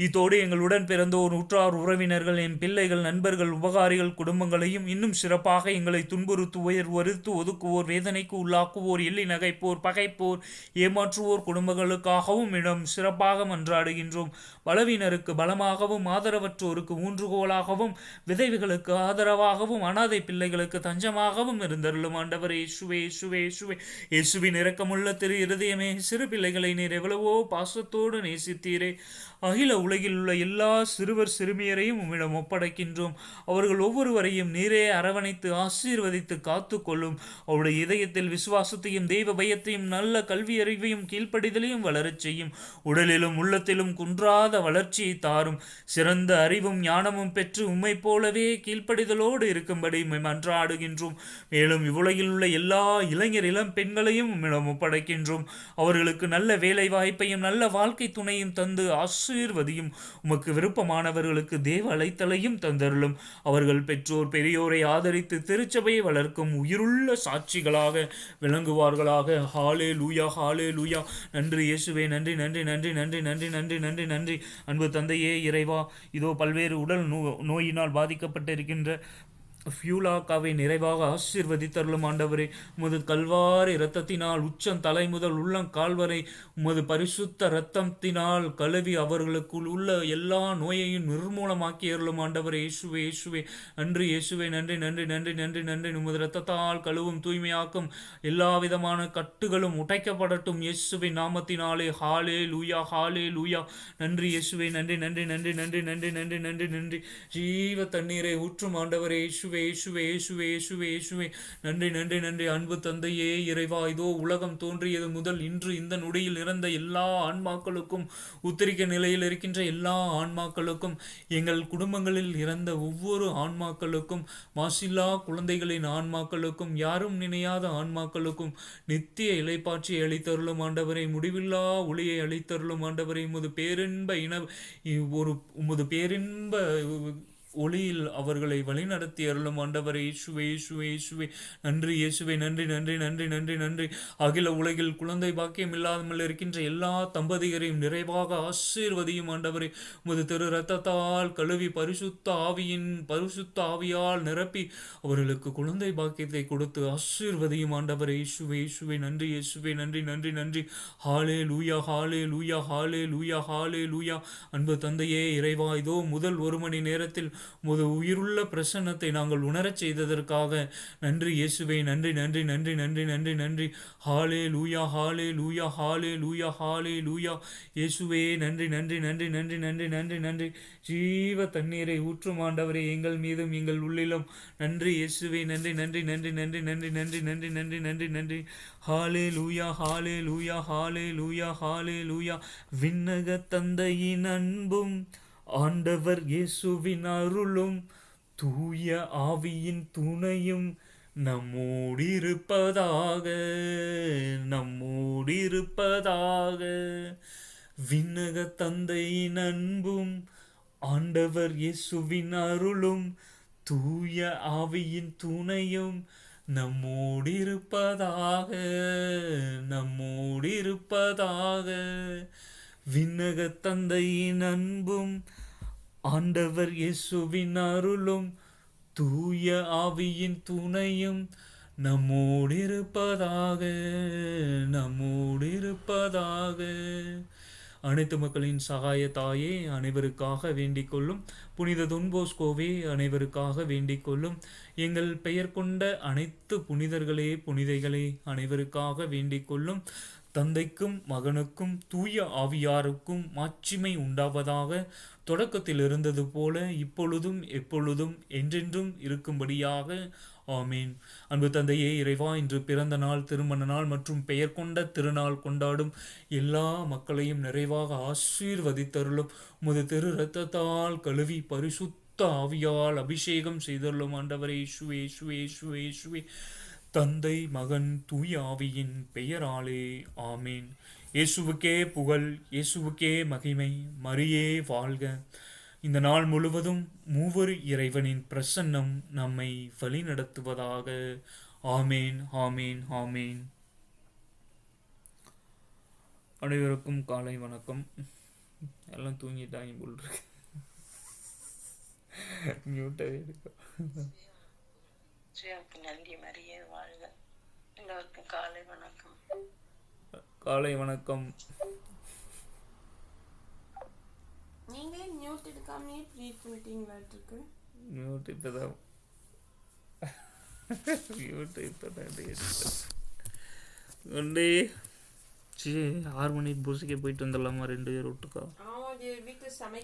இதோடு எங்களுடன் பிறந்தோர், உற்றார், உறவினர்கள், என் பிள்ளைகள், நண்பர்கள், உபகாரிகள் குடும்பங்களையும் இன்னும் சிறப்பாக எங்களை துன்புறுத்துவோர், வெறுத்து ஒதுக்குவோர், வேதனைக்கு உள்ளாக்குவோர், எள்ளி நகைப்போர், பகைப்போர், ஏமாற்றுவோர் குடும்பங்களுக்காகவும் இடம் சிறப்பாக மன்றாடுகின்றோம். பலவீனருக்கு பலமாகவும், ஆதரவற்றோருக்கு ஊன்றுகோலாகவும், விதைவுகளுக்கு ஆதரவாகவும், அனாதை பிள்ளைகளுக்கு தஞ்சமாகவும் இருந்தருளும் ஆண்டவரே. இயேசுவே இயேசுவே இயேசுவே. இயேசுவின் இரக்கமுள்ள திரு இருதயமே, சிறு பிள்ளைகளை நீர் எவ்வளவோ பாசத்தோடு நேசித்தீரே. அகில உலகில் உள்ள எல்லா சிறுவர் சிறுமியரையும் உம்மிடம் ஒப்படைக்கின்றோம். அவர்கள் ஒவ்வொருவரையும் நீரே அரவணைத்து ஆசீர்வதித்து காத்து கொள்ளும். அவருடைய இதயத்தில் விசுவாசத்தையும் தெய்வ பயத்தையும் நல்ல கல்வி அறிவையும் கீழ்ப்படிதலையும் வளரச் செய்யும். உடலிலும் உள்ளத்திலும் குன்றாத வளர்ச்சியை தாரும். சிறந்த அறிவும் ஞானமும் பெற்று உம்மை போலவே கீழ்ப்படிதலோடு இருக்கும்படி மன்றாடுகின்றோம். மேலும் இவ்வுலகில் உள்ள எல்லா இளைஞர் இளம் பெண்களையும் உம்மிடம் ஒப்படைக்கின்றோம். அவர்களுக்கு நல்ல வேலை வாய்ப்பையும் நல்ல வாழ்க்கை துணையும் தந்து ஆசீர்வதியும். உமக்கு விருப்பமானவர்களுக்கு தேவ அழைத்தலையும் தந்தருளும். அவர்கள் பெற்றோர் பெரியோரை ஆதரித்து திருச்சபையை வளர்க்கும் உயிருள்ள சாட்சிகளாக விளங்குவார்களாக. ஹாலே லூயா ஹாலே லூயா. நன்றி இயேசுவே நன்றி நன்றி நன்றி நன்றி நன்றி நன்றி நன்றி நன்றி. அன்பு தந்தையே இறைவா, இதோ பல்வேறு உடல் நோயினால் பாதிக்கப்பட்டிருக்கின்ற ஃபியூலாக்காவை நிறைவாக ஆசீர்வதித்தருளும் ஆண்டவரே. உமது கல்வாரி இரத்தத்தினால் உச்சம் தலை முதல் உள்ளம் கால் வரை உமது பரிசுத்த இரத்தத்தினால் கழுவி அவர்களுக்குள் உள்ள எல்லா நோயையும் நிர்மூலமாக்கி அருளும் ஆண்டவரே. இயேசுவே இயேசுவே நன்றி. இயேசுவே நன்றி நன்றி நன்றி நன்றி நன்றி. உமது இரத்தத்தால் கழுவும் தூய்மையாக்கும் எல்லா விதமான கட்டுகளும் உடைக்கப்படட்டும் இயேசுவின் நாமத்தினாலே. ஹாலே லூயா ஹாலே லூயா. நன்றி இயேசுவே நன்றி நன்றி நன்றி நன்றி நன்றி நன்றி நன்றி நன்றி. ஜீவ தண்ணீரை ஊற்றும் ஆண்டவரே. இயேசுவே இயேசுவே இயேசுவே இயேசுவே இயேசுவே இயேசுவே. நன்றி நன்றி நன்றி. அன்பு தந்தையே இறைவா, இதோ உலகம் தோன்றியது முதல் இன்று இந்த நொடியில் இறந்த எல்லா ஆன்மாக்களுக்கும், உத்திரிக்க நிலையில் இருக்கின்ற எல்லா ஆன்மாக்களுக்கும், எங்கள் குடும்பங்களில் இறந்த ஒவ்வொரு ஆன்மாக்களுக்கும், மாசில்லா குழந்தைகளின் ஆன்மாக்களுக்கும், யாரும் நினையாத ஆன்மாக்களுக்கும் நித்திய இளைப்பாட்சியை அளித்தருளும் ஆண்டவரை, முடிவில்லா ஒளியை அளித்தருளும் ஆண்டவரை, உமது பேரின்ப ஒளியில் அவர்களை வழிநடத்தி அருளும் ஆண்டவரை. இயேசுவே இயேசுவே இயேசுவே. நன்றி இயேசுவே. நன்றி நன்றி நன்றி நன்றி நன்றி. அகில உலகில் குழந்தை பாக்கியம் இல்லாமல் இருக்கின்ற எல்லா தம்பதியரையும் நிறைவாக ஆசீர்வதியும் ஆண்டவரை. உமது திரு ரத்தத்தால் கழுவி பரிசுத்த ஆவியால் நிரப்பி அவர்களுக்கு குழந்தை பாக்கியத்தை கொடுத்து ஆசீர்வதியும் ஆண்டவரை. இயேசுவே இயேசுவே. நன்றி இயேசுவே. நன்றி நன்றி நன்றி. ஹாலே லூயா ஹாலே லூயா ஹாலே லூயா ஹாலே லூயா. அன்பு தந்தையே இறைவா, இதோ முதல் 1 மணி நேரத்தில் உமது உயிருள்ள பிரசன்னத்தை நாங்கள் உணரச் செய்ததற்காக நன்றி இயேசுவே. நன்றி நன்றி நன்றி நன்றி நன்றி நன்றி. ஹாலே லூயா ஹாலே லூயா ஹாலே லூயா ஹாலே லூயா. இயேசுவே நன்றி நன்றி நன்றி நன்றி நன்றி நன்றி நன்றி. ஜீவ தண்ணீரை ஊற்றும் ஆண்டவரே எங்கள் மீதும் எங்கள் உள்ளிலும். நன்றி இயேசுவே. நன்றி நன்றி நன்றி நன்றி நன்றி நன்றி நன்றி நன்றி நன்றி நன்றி. ஹாலே லூயா ஹாலே லூயா ஹாலே லூயா ஹாலே லூயா. விண்ணக தந்தையின் அன்பும் ஆண்டவர் இயேசுவின் அருளும் தூய ஆவியின் துணையும் நம்மோடிருப்பதாக நம்மோடிருப்பதாக. விண்ணக தந்தையின் அன்பும் ஆண்டவர் இயேசுவின் அருளும் தூய ஆவியின் துணையும் நம்மோடிருப்பதாக நம்மோடிருப்பதாக. விண்ணக தந்தையின் அன்பும் ஆண்டவர் இயேசுவின் அருளும் தூய ஆவியின் துணையும் நம்மோடிருப்பதாக நம்மோடிருப்பதாக. அனைத்து மக்களின் சகாய தாயே அனைவருக்காக வேண்டிக் கொள்ளும். புனித தொன்போஸ்கோவே அனைவருக்காக வேண்டிக் கொள்ளும். எங்கள் பெயர் கொண்ட அனைத்து புனிதர்களே புனிதைகளே அனைவருக்காக வேண்டிக் கொள்ளும். தந்தைக்கும் மகனுக்கும் தூய ஆவியாருக்கும் மாட்சிமை உண்டாவதாக. தொடக்கத்தில் இருந்தது போல இப்பொழுதும் எப்பொழுதும் என்றென்றும் இருக்கும்படியாக. ஆமீன். அன்பு தந்தையே இறைவா, இன்று பிறந்த நாள், திருமண நாள் மற்றும் பெயர் கொண்ட திருநாள் கொண்டாடும் எல்லா மக்களையும் நிறைவாக ஆசீர்வதித்தருளும். உமது திரு இரத்தத்தால் கழுவி பரிசுத்த ஆவியால் அபிஷேகம் செய்தருளும் ஆண்டவரே. இயேசுவே இயேசுவே இயேசுவே இயேசுவே. தந்தை மகன் தூய ஆவியின் பெயராலே ஆமீன். இயேசுவுக்கே புகழ், இயேசுவுக்கே மகிமை, மரியே வாழ்க. இந்த நாள் முழுவதும் மூவர் இறைவனின் பிரசன்னம் நம்மை வழிநடத்துவதாக. ஆமேன் ஆமேன் ஆமேன். அனைவருக்கும் காலை வணக்கம். எல்லாம் தூங்கிட்டாங்க போல் இருக்கு. மியூட்டாவே இருக்கும். நன்றி மரியே வாழ்க. எல்லோருக்கும் காலை வணக்கம். காலை வணக்கம். நீங்க மியூட் எடுக்காமயே ப்ரீட் பண்ணிட்டீங்களாட்டிருக்கு. மியூட் இப்பதான் மியூட் இப்பதான் ஒண்டே 6 மணிக்கு பூசிக்கே போயிட்டு வந்துடலாமா 2 பேர் விட்டுக்கா? வீட்டில் சமை